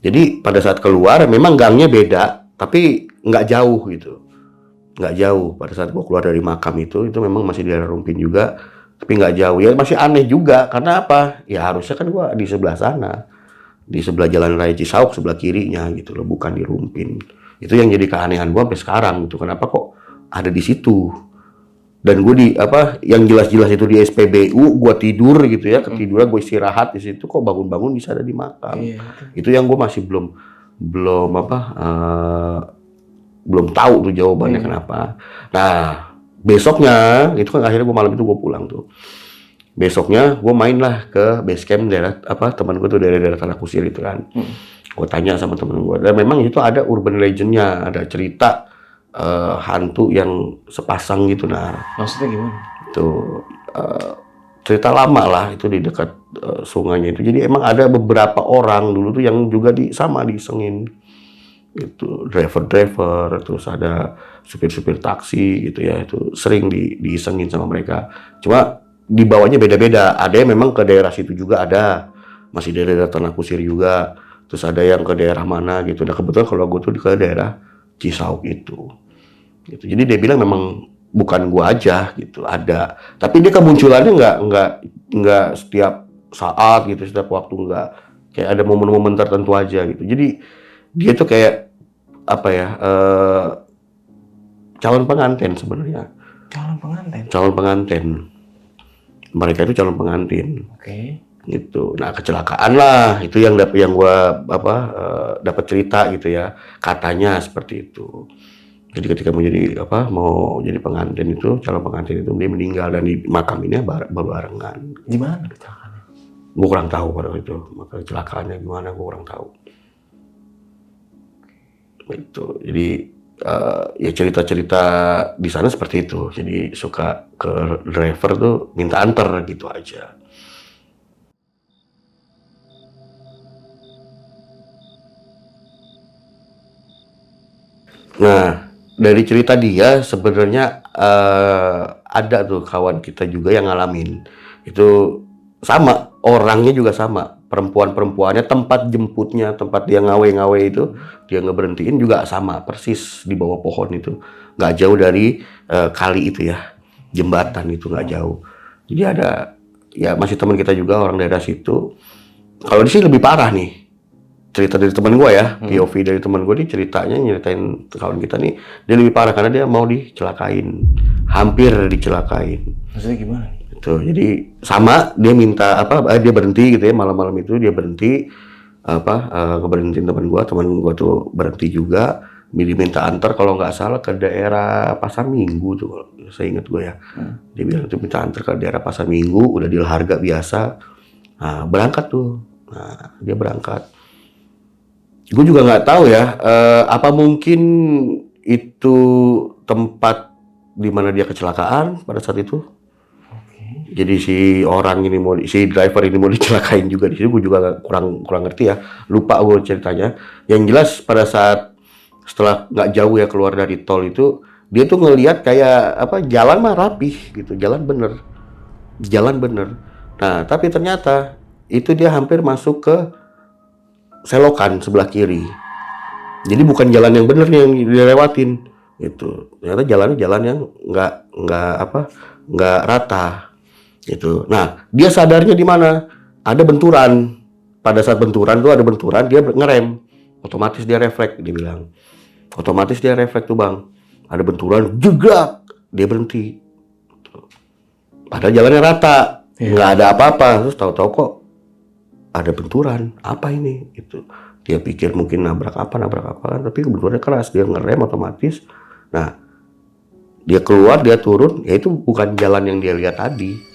Speaker 1: Jadi pada saat keluar memang gangnya beda, tapi nggak jauh gitu, nggak jauh. Pada saat gue keluar dari makam itu memang masih daerah Rumpin juga, tapi nggak jauh. Ya masih aneh juga, karena apa? Ya harusnya kan gue di sebelah sana, di sebelah Jalan Raya Cisauk, sebelah kirinya gitu loh, bukan di Rumpin. Itu yang jadi keanehan gue sampai sekarang gitu. Kenapa kok ada di situ? Dan gue yang jelas-jelas itu di SPBU, gue tidur gitu ya, ketiduran, gue istirahat di situ, kok bangun-bangun bisa ada di makam. Itu yang gue masih belum tahu tuh jawabannya kenapa. Nah, besoknya itu kan akhirnya gue malam itu gue pulang tuh. Besoknya gue main lah ke base camp daerah teman gue tuh daerah Tanah Kusir itu kan. Gue tanya sama temen gue, dan memang itu ada urban legendnya, ada cerita hantu yang sepasang gitu. Nah,
Speaker 2: Maksudnya gimana?
Speaker 1: itu cerita lama lah, itu di dekat sungainya itu. Jadi emang ada beberapa orang dulu tuh yang juga disengin itu, driver, terus ada supir-supir taksi gitu ya, itu sering disengin sama mereka. Cuma dibawanya beda-beda, ada yang memang ke daerah situ juga, ada masih daerah Tanah Kusir juga. Terus ada yang ke daerah mana gitu. Nah kebetulan kalau gue tuh ke daerah Cisauk itu. Gitu. Jadi dia bilang memang bukan gue aja gitu, ada. Tapi dia kemunculannya nggak setiap saat gitu, setiap waktu, nggak. Kayak ada momen-momen tertentu aja gitu. Jadi dia tuh kayak calon pengantin sebenarnya.
Speaker 2: Calon pengantin.
Speaker 1: Calon pengantin. Mereka itu calon pengantin.
Speaker 2: Oke.
Speaker 1: Gitu. Nah kecelakaan lah itu yang gua dapat cerita gitu ya, katanya seperti itu. Jadi ketika mau jadi pengantin itu, calon pengantin itu dia meninggal dan di makam ini berbarengan.
Speaker 2: Gimana kecelakaannya?
Speaker 1: Gue kurang tahu pada itu, maka kecelakaannya gimana gue kurang tahu. Itu jadi ya cerita-cerita di sana seperti itu. Jadi suka ke driver tuh minta anter gitu aja. Nah, dari cerita dia sebenarnya ada tuh kawan kita juga yang ngalamin. Itu sama, orangnya juga sama. Perempuannya, tempat jemputnya, tempat dia ngawe-ngawe itu, dia ngeberhentiin juga sama, persis di bawah pohon itu. Nggak jauh dari kali itu ya, jembatan itu nggak jauh. Jadi ada, ya masih teman kita juga orang daerah situ. Kalau di sini lebih parah nih. Cerita dari teman gue ya, POV dari teman gue nih nyeritain kawan kita nih, dia lebih parah karena dia mau dicelakain, hampir dicelakain.
Speaker 2: Maksudnya gimana?
Speaker 1: Itu jadi sama, dia minta dia berhenti gitu ya, malam-malam itu dia berhenti ngeberhentiin teman gue tuh berhenti juga, dia minta antar kalau nggak salah ke daerah Pasar Minggu tuh, saya ingat gue ya. Dia bilang tuh minta antar ke daerah Pasar Minggu, udah deal harga biasa. Nah berangkat tuh, dia berangkat. Gue juga nggak tahu ya, apa mungkin itu tempat di mana dia kecelakaan pada saat itu. Jadi si driver ini mau dicelakain juga di sini. Gue juga kurang ngerti ya, lupa gue ceritanya. Yang jelas pada saat setelah nggak jauh ya keluar dari tol itu, dia tuh ngelihat kayak jalan mah rapih gitu, jalan bener. Nah tapi ternyata itu dia hampir masuk ke selokan sebelah kiri. Jadi bukan jalan yang bener nih yang dilewatin. Itu ternyata jalan yang nggak rata. Gitu. Nah, dia sadarnya di mana? Ada benturan. Pada saat benturan tuh ada benturan, dia ngerem. Otomatis dia refleks, dia bilang. Otomatis dia refleks tuh bang. Ada benturan, jegrak, dia berhenti. Padahal jalannya rata, nggak ada apa-apa. Terus tahu-tahu kok ada benturan, apa ini? Gitu. Dia pikir mungkin nabrak apa kan, tapi benturannya keras, dia ngerem otomatis. Nah, dia keluar, dia turun, ya itu bukan jalan yang dia lihat tadi.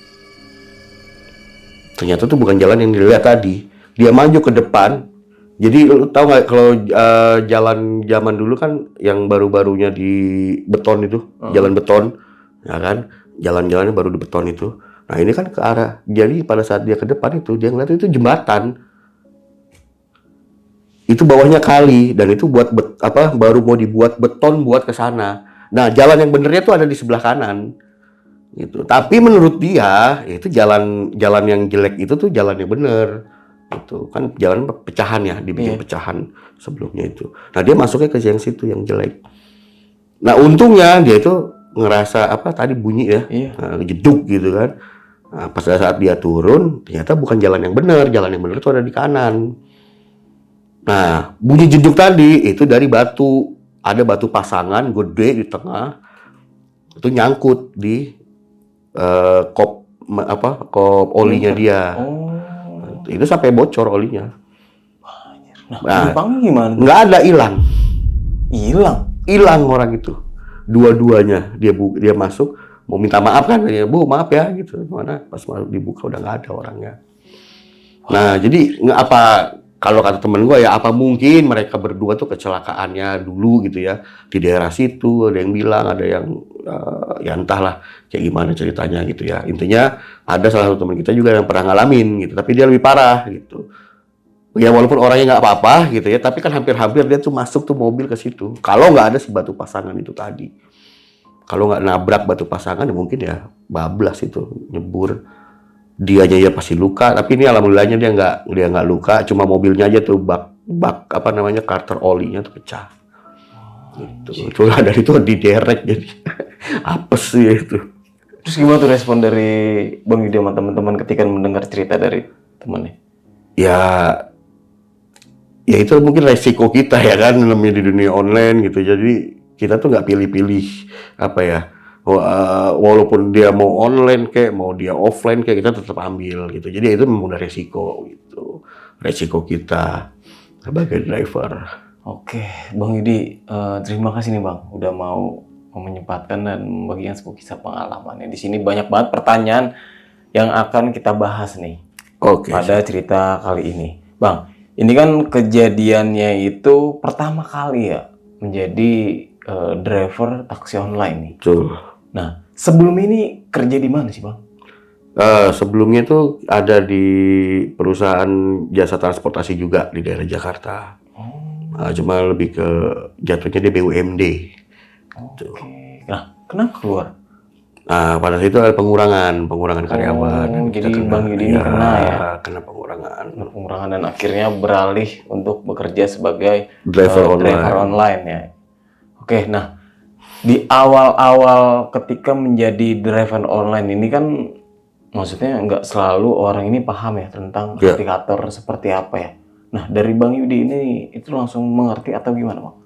Speaker 1: Ternyata itu bukan jalan yang dilihat tadi. Dia maju ke depan. Jadi lu tahu nggak kalau jalan zaman dulu kan yang baru-barunya di beton itu, jalan beton, ya kan? Jalan-jalannya baru di beton itu. Nah ini kan ke arah, jadi pada saat dia ke depan itu dia ngeliat itu jembatan, itu bawahnya kali dan itu buat baru mau dibuat beton buat ke sana. Nah jalan yang benernya tuh ada di sebelah kanan gitu. Tapi menurut dia itu jalan yang jelek itu tuh jalan yang bener. Itu kan jalan pecahan ya, dibikin pecahan sebelumnya itu. Nah dia masuknya ke yang situ yang jelek. Nah untungnya dia itu ngerasa tadi bunyi ya, jeduk gitu kan. Nah, pas saat dia turun ternyata bukan jalan yang bener tuh ada di kanan. Nah, bunyi jeduk tadi itu dari batu. Ada batu pasangan gede di tengah. Itu nyangkut di kop olinya dia. Itu sampai bocor olinya.
Speaker 2: Nah, gimana?
Speaker 1: Nggak ada, hilang.
Speaker 2: Hilang
Speaker 1: Orang itu. Dua-duanya dia masuk mau minta maaf kan, Bu maaf ya gitu. Mana pas mau dibuka udah nggak ada orangnya. Nah, jadi kalau kata temen gue ya apa mungkin mereka berdua tuh kecelakaannya dulu gitu ya di daerah situ, ada yang bilang, ada yang ya entahlah kayak gimana ceritanya gitu ya. Intinya ada salah satu teman kita juga yang pernah ngalamin gitu, tapi dia lebih parah gitu. Ya walaupun orangnya nggak apa-apa gitu ya, tapi kan hampir-hampir dia tuh masuk tuh mobil ke situ. Kalau nggak ada si batu pasangan itu tadi, kalau nggak nabrak batu pasangan ya mungkin ya bablas itu nyebur. Dia aja ya pasti luka, tapi ini alhamdulillahnya dia nggak luka, cuma mobilnya aja tuh bak karter olinya tuh pecah. Gitu. Itulah dari itu diderek jadi apes sih itu.
Speaker 2: Terus gimana tuh respon dari Bang Yudi sama teman-teman ketika mendengar cerita dari temannya?
Speaker 1: Ya itu mungkin resiko kita ya kan namanya di dunia online gitu. Jadi kita tuh nggak pilih-pilih walaupun dia mau online kayak mau dia offline kayak kita tetap ambil gitu. Jadi itu memang udah resiko gitu. Resiko kita sebagai driver.
Speaker 2: Oke, Bang Yudi, terima kasih nih Bang udah mau menyempatkan dan membagikan sebuah kisah pengalamannya. Di sini banyak banget pertanyaan yang akan kita bahas nih. Pada cerita kali ini. Bang, ini kan kejadiannya itu pertama kali ya menjadi driver taksi online nih.
Speaker 1: Betul.
Speaker 2: Nah, sebelum ini kerja di mana sih, Bang?
Speaker 1: Sebelumnya itu ada di perusahaan jasa transportasi juga di daerah Jakarta. Cuma lebih ke jatuhnya dia BUMD.
Speaker 2: Oke. Nah, kenapa keluar?
Speaker 1: Pada saat itu ada pengurangan karyawan.
Speaker 2: Jadi Bang Yudi ini kena ya?
Speaker 1: Kena pengurangan.
Speaker 2: Pengurangan dan akhirnya beralih untuk bekerja sebagai
Speaker 1: driver
Speaker 2: online ya. Oke, nah di awal-awal ketika menjadi driver online ini kan maksudnya nggak selalu orang ini paham ya tentang aplikator seperti apa ya. Nah dari Bang Yudi ini itu langsung mengerti atau gimana Bang?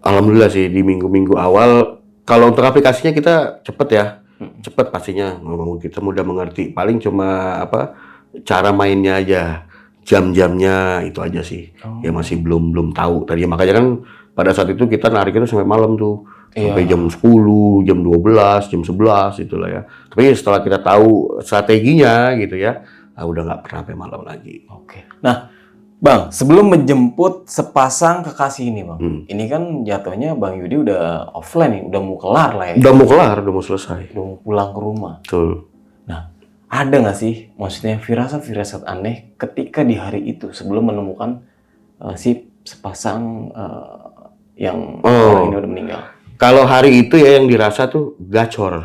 Speaker 1: Alhamdulillah sih di minggu-minggu awal kalau untuk aplikasinya kita cepet ya. Cepet pastinya, kita mudah mengerti. Paling cuma cara mainnya aja, jam-jamnya itu aja sih. Ya masih belum tahu. Tadi makanya kan pada saat itu kita narik itu sampai malam tuh. Sampai jam 10, jam 12, jam 11 itulah ya. Tapi setelah kita tahu strateginya gitu ya, udah nggak pernah sampai malam lagi.
Speaker 2: Oke. Nah, Bang, sebelum menjemput sepasang kekasih ini, Bang. Ini kan jatuhnya Bang Yudi udah offline nih, udah mau kelar lah ya.
Speaker 1: Udah mau kelar, udah mau selesai.
Speaker 2: Udah mau pulang ke rumah.
Speaker 1: Betul.
Speaker 2: Nah, ada nggak sih maksudnya firasat-firasat aneh ketika di hari itu sebelum menemukan si sepasang yang orang ini udah meninggal?
Speaker 1: Kalau hari itu ya yang dirasa tuh gacor.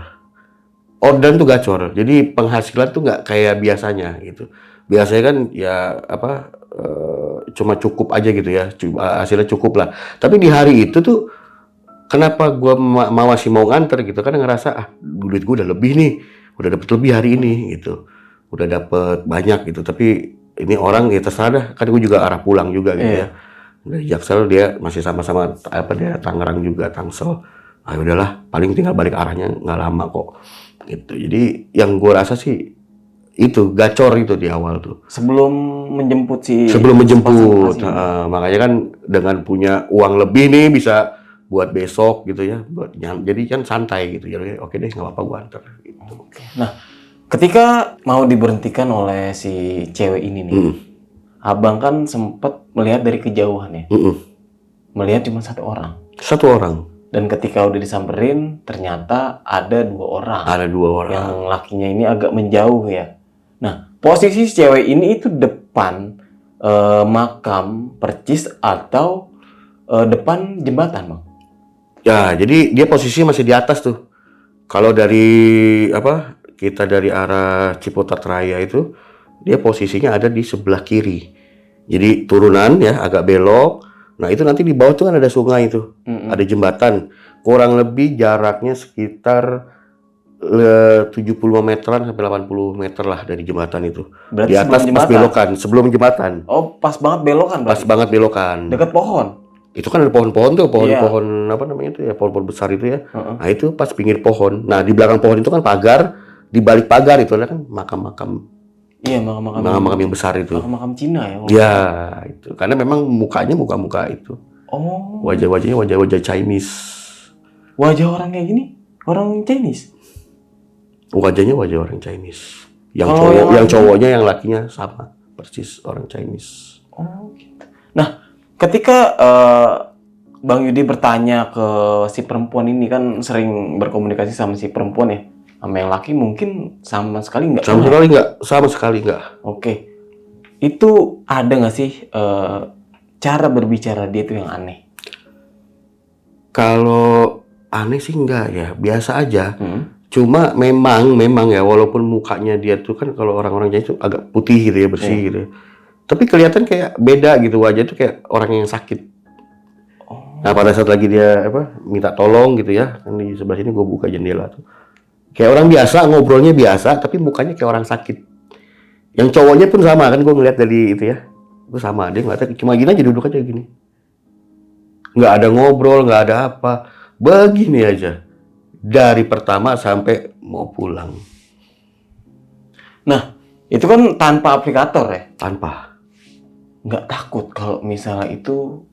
Speaker 1: Ordan tuh gacor. Jadi penghasilan tuh nggak kayak biasanya gitu. Biasanya kan ya cuma cukup aja gitu ya. Hasilnya cukup lah. Tapi di hari itu tuh kenapa gua masih mau nganter gitu. Karena ngerasa duit gua udah lebih nih. Udah dapet lebih hari ini gitu. Udah dapet banyak gitu. Tapi ini orang ya terserah dah. Kan gua juga arah pulang juga gitu ya. Dari Jaksel dia masih sama-sama dia Tangerang juga, Tangsel. Udahlah, paling tinggal balik arahnya nggak lama kok. Gitu. Jadi yang gue rasa sih itu gacor itu di awal tuh.
Speaker 2: Sebelum menjemput.
Speaker 1: Makanya kan dengan punya uang lebih nih bisa buat besok gitu ya. Jadi kan santai gitu. Jadi oke deh nggak apa-apa gue antar. Gitu.
Speaker 2: Nah, ketika mau diberhentikan oleh si cewek ini nih. Abang kan sempat melihat dari kejauhan ya. Melihat cuma satu orang.
Speaker 1: Satu orang.
Speaker 2: Dan ketika udah disamperin, ternyata ada 2 orang.
Speaker 1: Ada 2 orang.
Speaker 2: Yang lakinya ini agak menjauh ya. Nah, posisi si cewek ini itu depan makam percis atau depan jembatan, Bang?
Speaker 1: Ya, jadi dia posisinya masih di atas tuh. Kalau dari kita dari arah Ciputat Raya itu, dia posisinya ada di sebelah kiri. Jadi turunan ya, agak belok. Nah itu nanti di bawah tuh kan ada sungai itu, ada jembatan. Kurang lebih jaraknya sekitar 75 meteran sampai 80 meter lah dari jembatan itu.
Speaker 2: Berarti
Speaker 1: Di atas
Speaker 2: sebelum
Speaker 1: pas
Speaker 2: jembatan?
Speaker 1: belokan, sebelum jembatan.
Speaker 2: Oh, pas banget belokan
Speaker 1: Pas
Speaker 2: berarti?
Speaker 1: banget belokan.
Speaker 2: Dekat pohon?
Speaker 1: Itu kan ada pohon-pohon tuh,
Speaker 2: Iya.
Speaker 1: pohon-pohon apa namanya itu ya, pohon-pohon besar itu ya. Nah itu pas pinggir pohon. Nah di belakang pohon itu kan pagar, di balik pagar itu ada kan makam-makam
Speaker 2: Iya,
Speaker 1: makam-makam yang besar itu.
Speaker 2: makam Cina ya?
Speaker 1: Ya itu, karena memang mukanya muka-muka itu,
Speaker 2: Oh,
Speaker 1: wajah-wajahnya wajah-wajah Chinese,
Speaker 2: wajah orang kayak gini? Orang Chinese?
Speaker 1: wajahnya wajah orang Chinese. Yang
Speaker 2: Kalau
Speaker 1: cowok,
Speaker 2: yang
Speaker 1: yang
Speaker 2: laki?
Speaker 1: cowoknya yang lakinya sama, persis orang Chinese.
Speaker 2: Oh, gitu. Nah, ketika Bang Yudi bertanya ke si perempuan ini, kan sering berkomunikasi sama si perempuan ya, sama yang laki mungkin sama sekali nggak
Speaker 1: Sama
Speaker 2: kenal.
Speaker 1: sekali nggak, sama sekali nggak.
Speaker 2: Oke, itu ada nggak sih cara berbicara dia tuh yang aneh?
Speaker 1: Kalau aneh sih nggak ya, biasa aja.
Speaker 2: Hmm?
Speaker 1: Cuma memang ya, walaupun mukanya dia tuh kan kalau orang-orang Chinese tuh agak putih gitu ya, bersih gitu ya. Tapi kelihatan kayak beda gitu, wajah tuh kayak orang yang sakit.
Speaker 2: Oh,
Speaker 1: Nah pada saat lagi dia minta tolong gitu ya, kan di sebelah sini gue buka jendela tuh. Kayak orang biasa, ngobrolnya biasa, tapi mukanya kayak orang sakit. Yang cowoknya pun sama kan, gue ngeliat dari itu ya. Gue sama, dia ngeliatnya cuma gini aja, duduk aja gini. Nggak ada ngobrol, nggak ada apa. Begini aja. Dari pertama sampai mau pulang.
Speaker 2: nah itu kan tanpa aplikator ya?
Speaker 1: Tanpa.
Speaker 2: Nggak takut kalau misalnya itu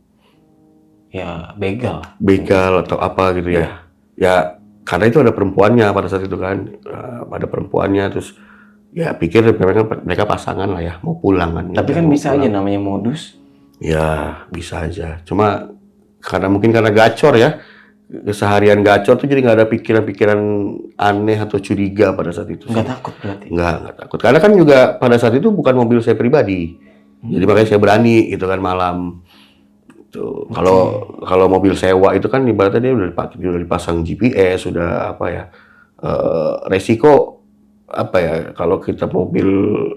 Speaker 2: ya begal?
Speaker 1: Begal atau apa gitu ya. Ya, karena itu ada perempuannya pada saat itu kan. Ada perempuannya, terus ya pikir mereka pasangan lah ya, mau pulang kan.
Speaker 2: Tapi kan
Speaker 1: Mau
Speaker 2: bisa aja
Speaker 1: pulang.
Speaker 2: namanya modus.
Speaker 1: Ya, bisa aja. Cuma mungkin karena gacor ya. Keseharian gacor tuh jadi nggak ada pikiran-pikiran aneh atau curiga pada saat itu.
Speaker 2: Nggak takut berarti?
Speaker 1: Nggak takut. Karena kan juga pada saat itu bukan mobil saya pribadi. Jadi makanya saya berani gitu kan malam. Tuh. Kalau mobil sewa itu kan ibaratnya dia udah dipasang GPS, sudah apa ya. Resiko apa ya, kalau kita mobil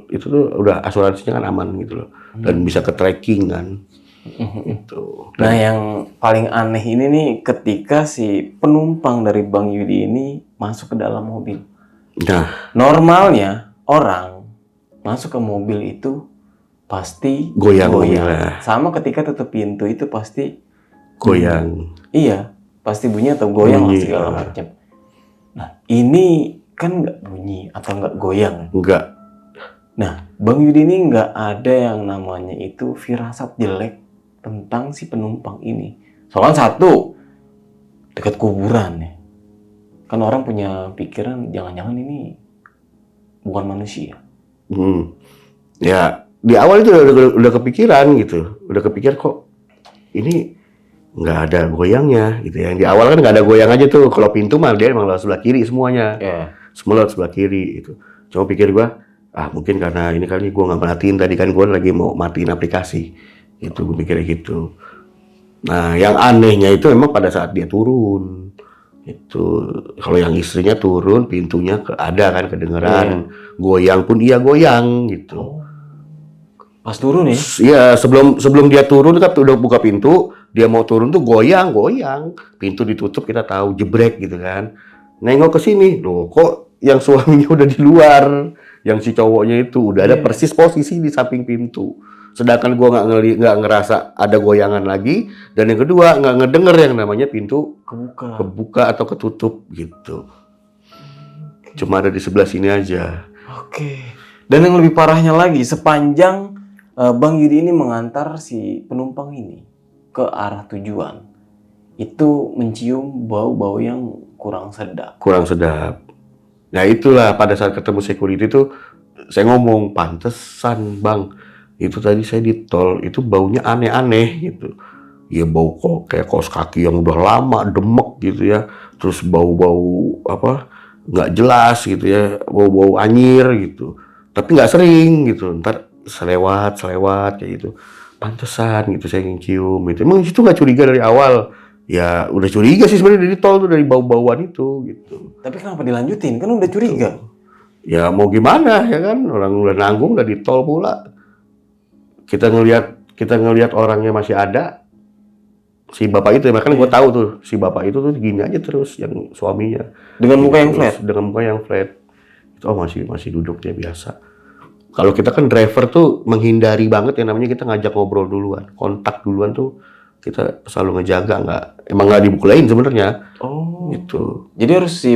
Speaker 1: itu tuh udah asuransinya kan aman gitu loh. Dan bisa ke tracking kan. Itu.
Speaker 2: Nah, yang paling aneh ini nih ketika si penumpang dari Bang Yudi ini masuk ke dalam mobil.
Speaker 1: Nah,
Speaker 2: Normalnya orang masuk ke mobil itu pasti
Speaker 1: Goyang mobilnya.
Speaker 2: Sama ketika tutup pintu itu pasti
Speaker 1: goyang.
Speaker 2: iya, pasti bunyi atau goyang lah
Speaker 1: Bunyi,
Speaker 2: segala macam. Nah, ini kan nggak bunyi atau nggak goyang.
Speaker 1: Enggak.
Speaker 2: Nah, Bang Yudi ini nggak ada yang namanya itu firasat jelek tentang si penumpang ini. Soalnya satu, dekat kuburan ya. Kan orang punya pikiran jangan-jangan ini bukan manusia.
Speaker 1: Ya, di awal itu udah kepikiran gitu. Udah kepikiran kok ini nggak ada goyangnya gitu ya. Di awal kan nggak ada goyang aja tuh. Kalau pintu mah dia emang lewat sebelah kiri semuanya.
Speaker 2: Ya.
Speaker 1: Semua lewat sebelah kiri itu. Cuma pikir gua, mungkin karena ini kali gua nggak matiin, tadi kan gua lagi mau matiin aplikasi. Itu gue mikirnya gitu. Nah, yang anehnya itu memang pada saat dia turun. Itu kalau yang istrinya turun, pintunya ada kan kedengeran. Goyang pun iya goyang gitu.
Speaker 2: Pas turun ya?
Speaker 1: Iya, sebelum dia turun kan udah buka pintu, dia mau turun tuh goyang. Pintu ditutup, kita tahu jebrek gitu kan. Nengok ke sini, loh kok yang suaminya udah di luar, yang si cowoknya itu udah ada persis posisi di samping pintu. Sedangkan gua nggak ngerasa ada goyangan lagi, dan yang kedua nggak ngedenger yang namanya pintu kebuka atau ketutup gitu. Cuma ada di sebelah sini aja.
Speaker 2: Oke. Dan yang lebih parahnya lagi, sepanjang Bang Yudi ini mengantar si penumpang ini ke arah tujuan, itu mencium bau-bau yang kurang sedap.
Speaker 1: Nah itulah pada saat ketemu security itu saya ngomong, pantesan bang, itu tadi saya di tol itu baunya aneh-aneh gitu. ya bau kok kayak kaos kaki yang udah lama demek gitu ya, terus bau-bau apa nggak jelas gitu ya, bau-bau anyir gitu, tapi nggak sering gitu, ntar selewat kayak gitu, pantesan gitu saya cium gitu. Emang itu nggak curiga dari awal? Ya udah curiga sih sebenarnya dari tol tuh, dari bau-bauan itu gitu.
Speaker 2: Tapi kenapa dilanjutin? Kan udah curiga.
Speaker 1: Ya mau gimana ya kan, orang udah nanggung, udah di tol pula. Kita ngelihat orangnya masih ada, si bapak itu ya, makanya gue tahu tuh si bapak itu tuh gini aja terus, yang suaminya
Speaker 2: Dengan muka
Speaker 1: gini
Speaker 2: yang
Speaker 1: terus,
Speaker 2: flat.
Speaker 1: dengan muka yang flat itu. Oh, masih duduk dia biasa. Kalau kita kan driver tuh menghindari banget yang namanya kita ngajak ngobrol duluan, kontak duluan tuh kita selalu ngejaga, emang nggak dibukulain sebenarnya
Speaker 2: Oh.
Speaker 1: gitu.
Speaker 2: Jadi harus si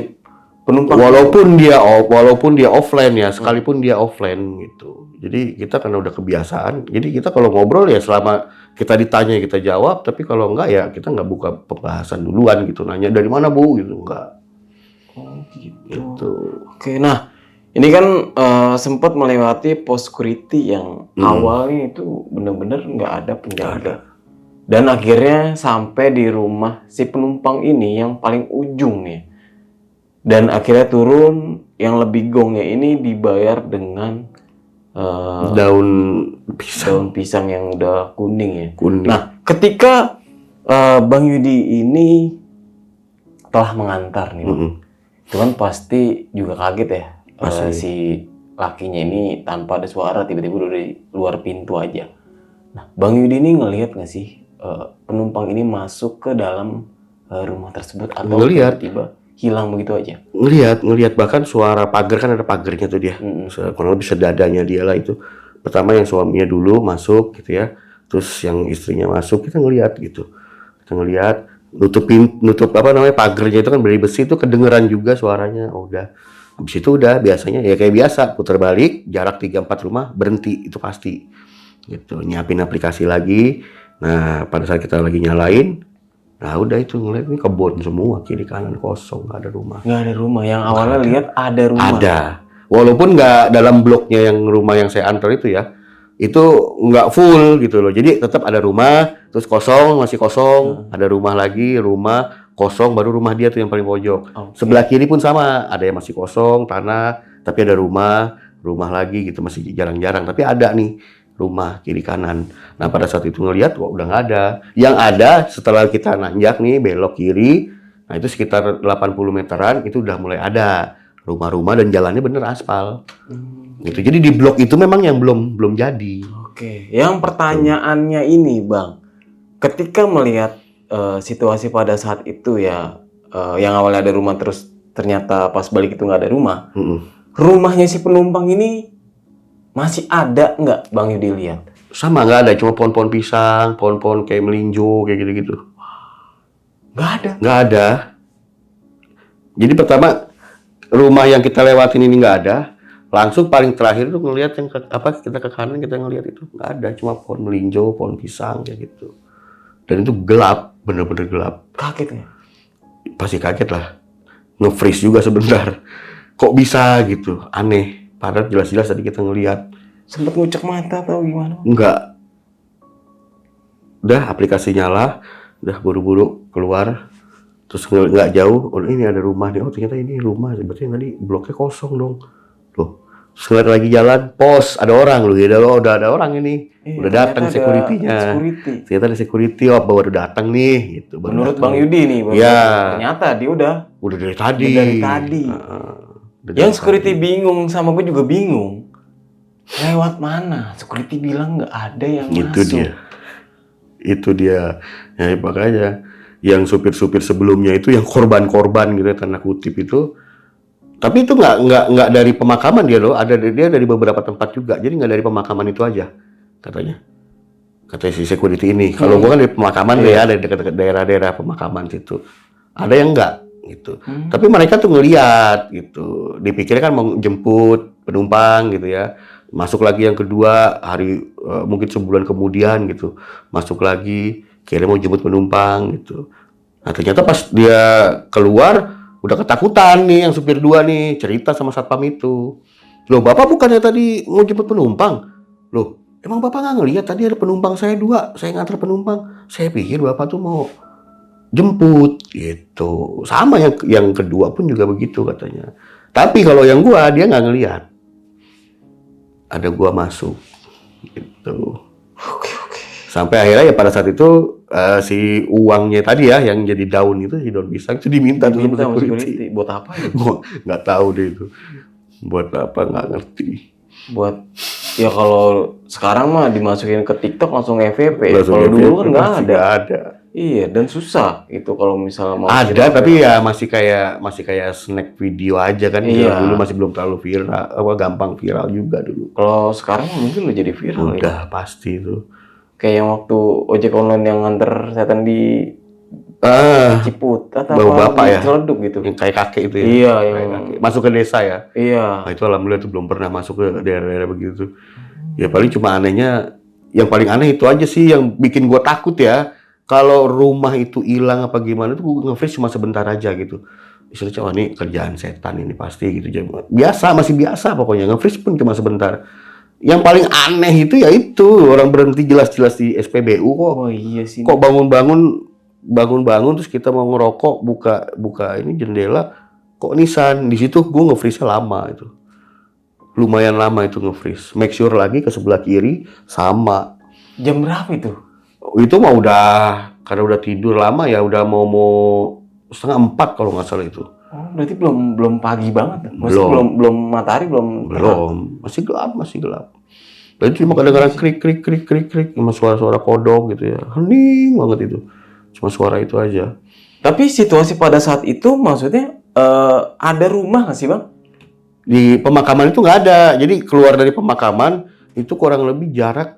Speaker 2: penumpang
Speaker 1: Walaupun dia offline ya, sekalipun dia offline gitu. Jadi kita karena udah kebiasaan, jadi kita kalau ngobrol ya selama kita ditanya kita jawab, tapi kalau enggak ya kita nggak buka pembahasan duluan gitu, nanya dari mana Bu gitu, enggak.
Speaker 2: Oh gitu.
Speaker 1: Gitu.
Speaker 2: Oke, nah ini kan sempat melewati pos security yang awalnya itu benar-benar nggak ada penjaga. Dan akhirnya sampai di rumah si penumpang ini yang paling ujung nih. Dan akhirnya turun, yang lebih gongnya ini dibayar dengan
Speaker 1: Daun pisang
Speaker 2: daun pisang yang udah kuning ya.
Speaker 1: kuning.
Speaker 2: Nah, ketika Bang Yudi ini telah mengantar nih, Bang, itu kan pasti juga kaget ya. Si lakinya ini tanpa ada suara tiba-tiba udah di luar pintu aja. Nah, Bang Yudi ini ngelihat nggak sih penumpang ini masuk ke dalam rumah tersebut atau
Speaker 1: Ngelihat.
Speaker 2: tiba-tiba hilang begitu aja?
Speaker 1: Ngelihat bahkan suara pagar, kan ada pagarnya tuh dia. Kurang lebih sedadanya dia lah itu. Pertama yang suaminya dulu masuk gitu ya. Terus yang istrinya masuk, kita ngelihat gitu. Kita ngelihat nutup apa namanya pagarnya itu kan dari besi, itu kedengeran juga suaranya. Oh, udah. Habis itu udah biasanya ya kayak biasa, putar balik jarak 3-4 rumah berhenti itu pasti. Gitu, nyiapin aplikasi lagi. Nah, pada saat kita lagi nyalain, nah udah itu ngeliat ini kebun semua, kiri kanan kosong, nggak ada rumah.
Speaker 2: Nggak ada rumah. Yang awalnya lihat ada rumah.
Speaker 1: Ada, walaupun nggak dalam bloknya yang rumah yang saya antar itu ya, itu nggak full gitu loh. Jadi tetap ada rumah, terus kosong, masih kosong, ada rumah lagi, rumah kosong, baru rumah dia tuh yang paling pojok. Sebelah kiri pun sama, ada yang masih kosong, tanah, tapi ada rumah lagi gitu, masih jarang-jarang, tapi ada nih rumah kiri kanan. Nah pada saat itu ngelihat, wah udah nggak ada. Yang ada setelah kita nanjak nih belok kiri, nah itu sekitar 80 meteran itu udah mulai ada rumah-rumah dan jalannya bener aspal. Gitu. Jadi di blok itu memang yang belum jadi.
Speaker 2: Oke, yang pertanyaannya ini, Bang, ketika melihat situasi pada saat itu ya, yang awalnya ada rumah terus ternyata pas balik itu nggak ada rumah, rumahnya si penumpang ini masih ada nggak, Bang Yudi lihat?
Speaker 1: Sama, nggak ada, cuma pohon-pohon pisang, pohon-pohon kayak melinjo kayak gitu-gitu.
Speaker 2: Nggak ada.
Speaker 1: Nggak ada. Jadi pertama rumah yang kita lewatin ini nggak ada. Langsung paling terakhir tuh ngelihat yang kita ke kanan, kita ngelihat itu nggak ada, cuma pohon melinjo, pohon pisang kayak gitu. Dan itu gelap, bener-bener gelap.
Speaker 2: Kaget nggak?
Speaker 1: Pasti kaget lah, nge-freeze juga sebentar. Kok bisa gitu, aneh. Padahal jelas-jelas tadi kita ngelihat.
Speaker 2: Sempet ngucek mata atau gimana?
Speaker 1: Enggak. Udah aplikasi nyala, udah buru-buru keluar. Terus nggak jauh, oh ini ada rumah nih. Oh ternyata ini rumah, berarti tadi bloknya kosong dong. Loh, terus ngeliat lagi jalan, pos, ada orang loh, udah ada orang ini. Udah datang security-nya. Ternyata ada security, oh baru datang nih gitu.
Speaker 2: Menurut Bang Yudi nih, ternyata dia udah
Speaker 1: dari tadi.
Speaker 2: Yang security bingung, sama gue juga bingung. Lewat mana? Security bilang nggak ada yang masuk.
Speaker 1: Itu dia. Ya makanya yang supir-supir sebelumnya itu yang korban-korban gitu ya, tanda kutip itu. Tapi itu nggak dari pemakaman dia loh. Dia dari beberapa tempat juga. Jadi nggak dari pemakaman itu aja katanya. Katanya si security ini. Kalau gua kan dari pemakaman ya, dari dekat-dekat daerah-daerah pemakaman situ. Ada yang enggak gitu. Tapi mereka tuh ngelihat gitu. Dipikirnya kan mau jemput penumpang gitu ya. Masuk lagi yang kedua hari mungkin sebulan kemudian gitu. Masuk lagi kira mau jemput penumpang gitu. Nah ternyata pas dia keluar udah ketakutan nih yang supir dua nih, cerita sama satpam itu. Loh bapak bukannya tadi mau jemput penumpang? Loh emang bapak nggak ngelihat tadi ada penumpang saya 2, saya ngantar penumpang. Saya pikir bapak tuh mau jemput gitu. Sama yang kedua pun juga begitu katanya. Tapi kalau yang gua dia nggak ngelihat. Ada gua masuk gitu.
Speaker 2: Oke, oke.
Speaker 1: Sampai akhirnya ya pada saat itu si uangnya tadi ya yang jadi daun itu, si daun pisang itu diminta tuh sama
Speaker 2: Diminta sama
Speaker 1: security.
Speaker 2: security. Buat apa ya?
Speaker 1: Gua nggak tahu deh itu. Buat apa nggak ngerti.
Speaker 2: Buat ya kalau sekarang mah dimasukin ke TikTok langsung FVP.
Speaker 1: Langsung
Speaker 2: Kalau dulu
Speaker 1: FVP
Speaker 2: kan nggak
Speaker 1: pasti
Speaker 2: ada.
Speaker 1: nggak ada.
Speaker 2: Iya, dan susah itu kalau misalnya mau
Speaker 1: Ada
Speaker 2: viral,
Speaker 1: tapi
Speaker 2: viral.
Speaker 1: ya masih kayak snack video aja kan.
Speaker 2: Iya.
Speaker 1: Dulu masih belum terlalu viral, apa gampang viral juga dulu.
Speaker 2: Kalau sekarang mungkin udah jadi viral ya.
Speaker 1: Udah pasti itu.
Speaker 2: Kayak yang waktu ojek online yang nganter setan di Ciput atau
Speaker 1: Bawa
Speaker 2: apa
Speaker 1: bapak
Speaker 2: di
Speaker 1: ya?
Speaker 2: Ciledug gitu.
Speaker 1: Yang kayak kakek itu ya.
Speaker 2: Iya,
Speaker 1: Kayak
Speaker 2: yang
Speaker 1: kakek. Masuk ke desa ya.
Speaker 2: iya.
Speaker 1: Nah, itu alhamdulillah tuh belum pernah masuk ke daerah-daerah begitu. Ya paling cuma anehnya, yang paling aneh itu aja sih yang bikin gua takut ya. Kalau rumah itu hilang apa gimana tuh gua nge-freeze cuma sebentar aja gitu. Istilahnya, wah ini kerjaan setan ini pasti gitu. Biasa, masih biasa pokoknya. Nge-freeze pun cuma sebentar. Yang paling aneh itu ya itu orang berhenti jelas-jelas di SPBU kok.
Speaker 2: Oh iya sih.
Speaker 1: Kok bangun-bangun terus kita mau ngerokok buka ini jendela kok nisan di situ gue nge-freeze lama itu, lumayan lama itu nge-freeze. Make sure lagi ke sebelah kiri sama.
Speaker 2: Jam berapa itu?
Speaker 1: Itu mah udah karena udah tidur lama ya, udah mau 3:30 kalau nggak salah itu.
Speaker 2: Oh, berarti belum pagi banget.
Speaker 1: Belum.
Speaker 2: Belum matahari belum.
Speaker 1: Masih gelap. Dan cuma kadang-kadang krik sama suara-suara kodok gitu ya, hening banget itu, cuma suara itu aja.
Speaker 2: Tapi situasi pada saat itu maksudnya ada rumah nggak sih bang?
Speaker 1: Di pemakaman itu nggak ada. Jadi keluar dari pemakaman itu kurang lebih jarak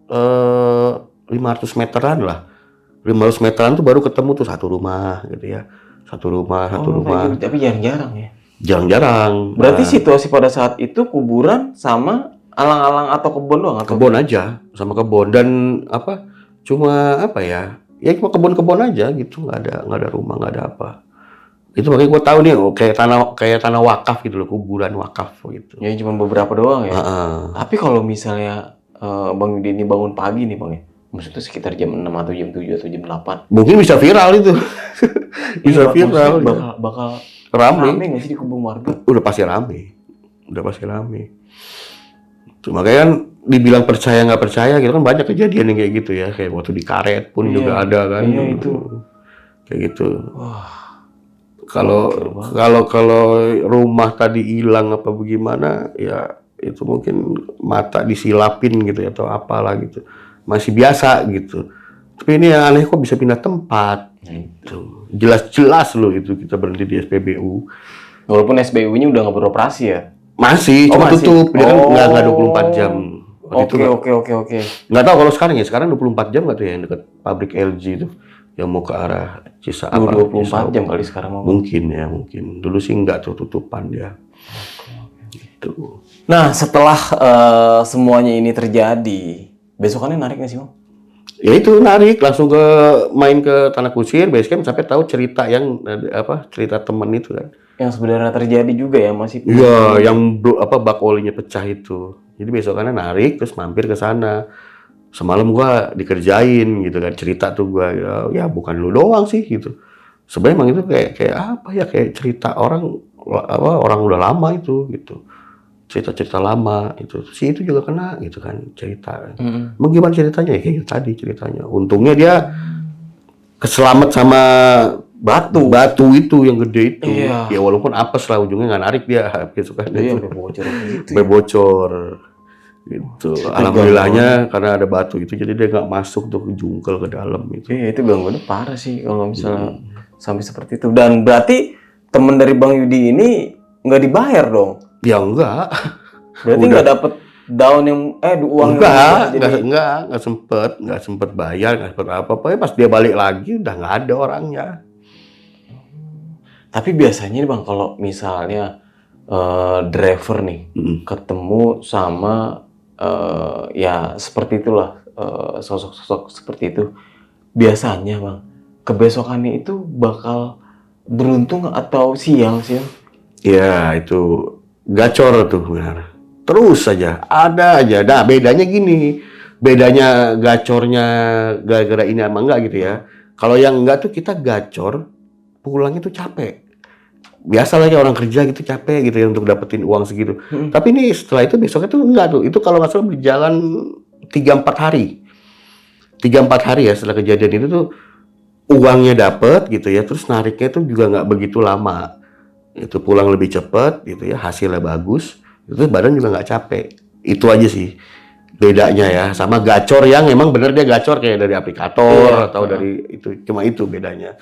Speaker 1: 500 meteran lah. 500 meteran tuh baru ketemu tuh satu rumah gitu ya. Satu rumah.
Speaker 2: Tapi jarang-jarang ya.
Speaker 1: Jarang-jarang.
Speaker 2: Berarti situasi pada saat itu kuburan sama alang-alang atau kebun doang atau?
Speaker 1: Kebun aja, sama kebun dan apa? Cuma apa ya? Ya cuma kebun-kebun aja gitu, nggak ada rumah, nggak ada apa. Itu makanya gue tahu nih, kayak tanah wakaf gitu loh, kuburan wakaf gitu.
Speaker 2: Ya cuma beberapa doang ya.
Speaker 1: Heeh.
Speaker 2: Tapi kalau misalnya Bang Yudi ini bangun pagi nih bang ya, maksudnya sekitar jam 6 atau jam 7 atau jam 8.
Speaker 1: Mungkin bisa viral itu. Bisa
Speaker 2: Iya,
Speaker 1: viral.
Speaker 2: maksudnya bakal
Speaker 1: Rame.
Speaker 2: nggak sih di kubu warga?
Speaker 1: Udah pasti rame. Cuma kayak kan dibilang percaya nggak percaya gitu kan, banyak kejadian yang kayak gitu ya, kayak waktu di karet pun
Speaker 2: Iya,
Speaker 1: juga ada kan.
Speaker 2: iya, itu.
Speaker 1: Kayak gitu.
Speaker 2: Wah.
Speaker 1: Kalau rumah tadi hilang apa bagaimana ya itu mungkin mata disilapin gitu ya, atau apalah gitu. Masih biasa gitu. Tapi ini yang aneh kok bisa pindah tempat gitu. Jelas-jelas loh itu kita berhenti di SPBU.
Speaker 2: Walaupun SBU-nya udah nggak beroperasi ya.
Speaker 1: Masih, cuma
Speaker 2: masih.
Speaker 1: tutup. Dia kan nggak 24 jam. Waktu itu
Speaker 2: Oke.
Speaker 1: nggak tahu kalau sekarang ya. Sekarang 24 jam nggak tuh ya yang dekat pabrik LG itu yang mau ke arah Cisauk.
Speaker 2: 24 jam kali sekarang mau.
Speaker 1: Mungkin. Dulu sih nggak tuh tutupan dia. Gitu.
Speaker 2: Nah, setelah semuanya ini terjadi, besokannya narik nggak sih, Bang?
Speaker 1: Ya itu narik langsung main ke Tanah Kusir, basecamp sampai tahu cerita cerita teman itu kan.
Speaker 2: Yang sebenarnya terjadi juga ya masih.
Speaker 1: Iya, yang bak olinya pecah itu. Jadi besokannya narik terus mampir ke sana. Semalam gua dikerjain gitu kan, cerita tuh gua ya bukan lu doang sih gitu. Sebenarnya emang itu kayak apa ya, kayak cerita orang udah lama itu gitu. Cerita-cerita lama itu. Si itu juga kena gitu kan cerita. Bagaimana ceritanya ya kayak gitu tadi ceritanya. Untungnya dia keselamat sama batu itu yang gede itu.
Speaker 2: Iya.
Speaker 1: Ya walaupun apes lah, ujungnya nggak narik dia gitu kan.
Speaker 2: Iya, bocor gitu.
Speaker 1: Bocor gitu. Alhamdulillahnya karena ada batu itu jadi dia nggak masuk tuh jungkel ke dalam itu.
Speaker 2: Iya, itu gangguannya parah sih kalau misalnya sampai seperti itu. Dan berarti teman dari Bang Yudi ini nggak dibayar dong?
Speaker 1: Ya enggak.
Speaker 2: Berarti nggak dapet daun yang uang
Speaker 1: nggak sempet bayar, nggak sempet apa-apa. Pas dia balik lagi udah nggak ada orangnya.
Speaker 2: Tapi biasanya nih Bang, kalau misalnya driver nih ketemu sama ya seperti itulah, sosok-sosok seperti itu, biasanya Bang kebesokannya itu bakal beruntung atau sial sih?
Speaker 1: Ya itu gacor tuh benar. Terus saja, ada aja. Nah, bedanya gini, bedanya gacornya gara-gara ini sama enggak gitu ya. Kalau yang enggak tuh kita gacor, pulangnya tuh capek. Biasa lah kayak orang kerja gitu capek gitu ya untuk dapetin uang segitu. Tapi ini setelah itu besoknya tuh enggak tuh. Itu kalau nggak salah berjalan 3-4 hari. 3-4 hari ya setelah kejadian itu tuh uangnya dapet gitu ya. Terus nariknya tuh juga nggak begitu lama. Itu pulang lebih cepet gitu ya, hasilnya bagus. Itu badan juga nggak capek. Itu aja sih bedanya ya. Sama gacor yang emang bener dia gacor kayak dari aplikator atau dari itu. Cuma itu bedanya.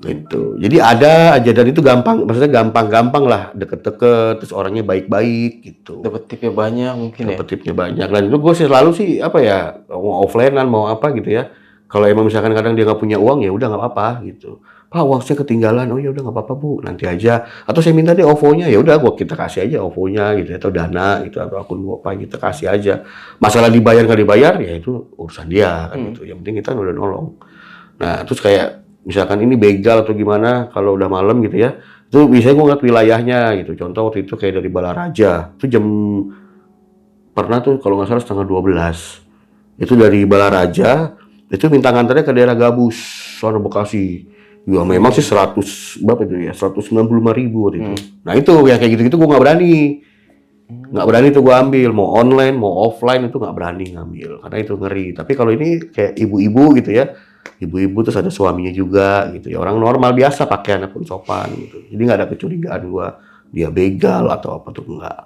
Speaker 1: Gitu. Jadi ada aja dan itu gampang, maksudnya gampang-gampang lah, deket-deket, terus orangnya baik-baik gitu.
Speaker 2: Dapat tipnya banyak mungkin ya.
Speaker 1: Dapat tipnya banyak. Dan itu gue sih selalu sih apa ya, mau offline-an mau apa gitu ya. Kalau emang misalkan kadang dia nggak punya uang ya udah nggak apa-apa gitu. Pak, uang saya ketinggalan. Oh ya udah nggak apa-apa Bu, nanti aja. Atau saya minta deh OVO-nya, ya udah kita kasih aja OVO-nya gitu atau Dana gitu atau akun gua apa kita kasih aja. Masalah dibayar nggak dibayar ya itu urusan dia kan gitu. Yang penting kita udah nolong. Nah, terus kayak misalkan ini begal atau gimana kalau udah malam gitu ya. Itu biasanya gua ngeliat wilayahnya gitu. Contoh waktu itu kayak dari Balaraja. Itu pernah tuh kalau nggak salah setengah 12. Itu dari Balaraja, itu minta nganternya ke daerah Gabus, sono Bekasi. Ya memang sih 100, berapa itu ya, 195.000 waktu itu. Nah itu, yang kayak gitu-gitu gue nggak berani. Nggak berani tuh gue ambil, mau online, mau offline itu nggak berani ngambil. Karena itu ngeri. Tapi kalau ini kayak ibu-ibu gitu ya, ibu-ibu terus ada suaminya juga gitu ya. Orang normal biasa, pakaiannya pun sopan gitu. Jadi nggak ada kecurigaan gue, dia begal atau apa tuh, enggak.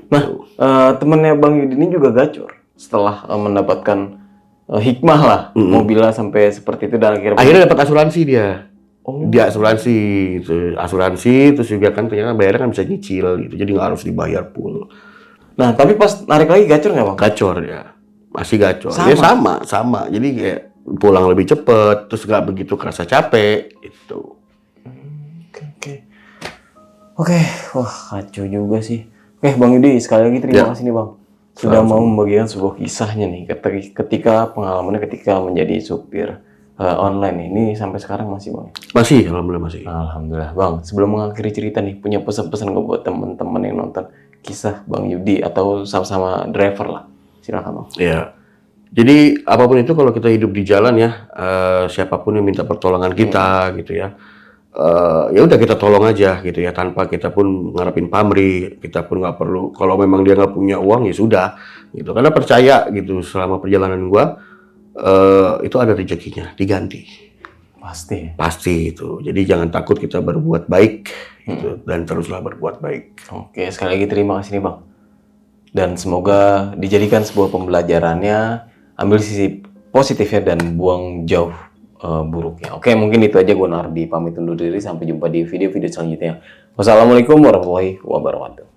Speaker 2: Nah, temennya Bang Yudi ini juga gacor setelah mendapatkan hikmah lah, mobilnya sampai seperti itu dan
Speaker 1: Akhirnya dapat asuransi dia. Dia asuransi, gitu. Asuransi terus juga kan ternyata bayarnya kan bisa nyicil gitu. Jadi nggak harus dibayar full.
Speaker 2: Nah, tapi pas narik lagi gacor nggak Bang?
Speaker 1: Gacor ya. Masih gacor. Ya sama. Jadi kayak pulang lebih cepet, terus nggak begitu kerasa capek gitu.
Speaker 2: Oke. Wah, kacau juga sih. Oke, Bang Yudi, sekali lagi terima kasih nih Bang. Sudah mau membagikan sebuah kisahnya nih ketika pengalamannya ketika menjadi supir online ini sampai sekarang masih Bang?
Speaker 1: Masih, alhamdulillah masih.
Speaker 2: Alhamdulillah Bang. Sebelum mengakhiri cerita nih, punya pesan-pesan nggak buat teman-teman yang nonton kisah Bang Yudi atau sama-sama driver lah? Silakan Bang.
Speaker 1: Ya. Jadi apapun itu kalau kita hidup di jalan ya, siapapun yang minta pertolongan kita gitu ya. Ya udah kita tolong aja gitu ya, tanpa kita pun ngarepin pamrih, kita pun nggak perlu, kalau memang dia nggak punya uang ya sudah gitu, karena percaya gitu selama perjalanan gua itu ada rezekinya diganti pasti itu. Jadi jangan takut kita berbuat baik gitu, dan teruslah berbuat baik.
Speaker 2: Oke, sekali lagi terima kasih nih Bang, dan semoga dijadikan sebuah pembelajarannya, ambil sisi positifnya dan buang jauh buruknya. Oke, mungkin itu aja, gue Nardi pamit undur diri, sampai jumpa di video-video selanjutnya. Wassalamualaikum warahmatullahi wabarakatuh.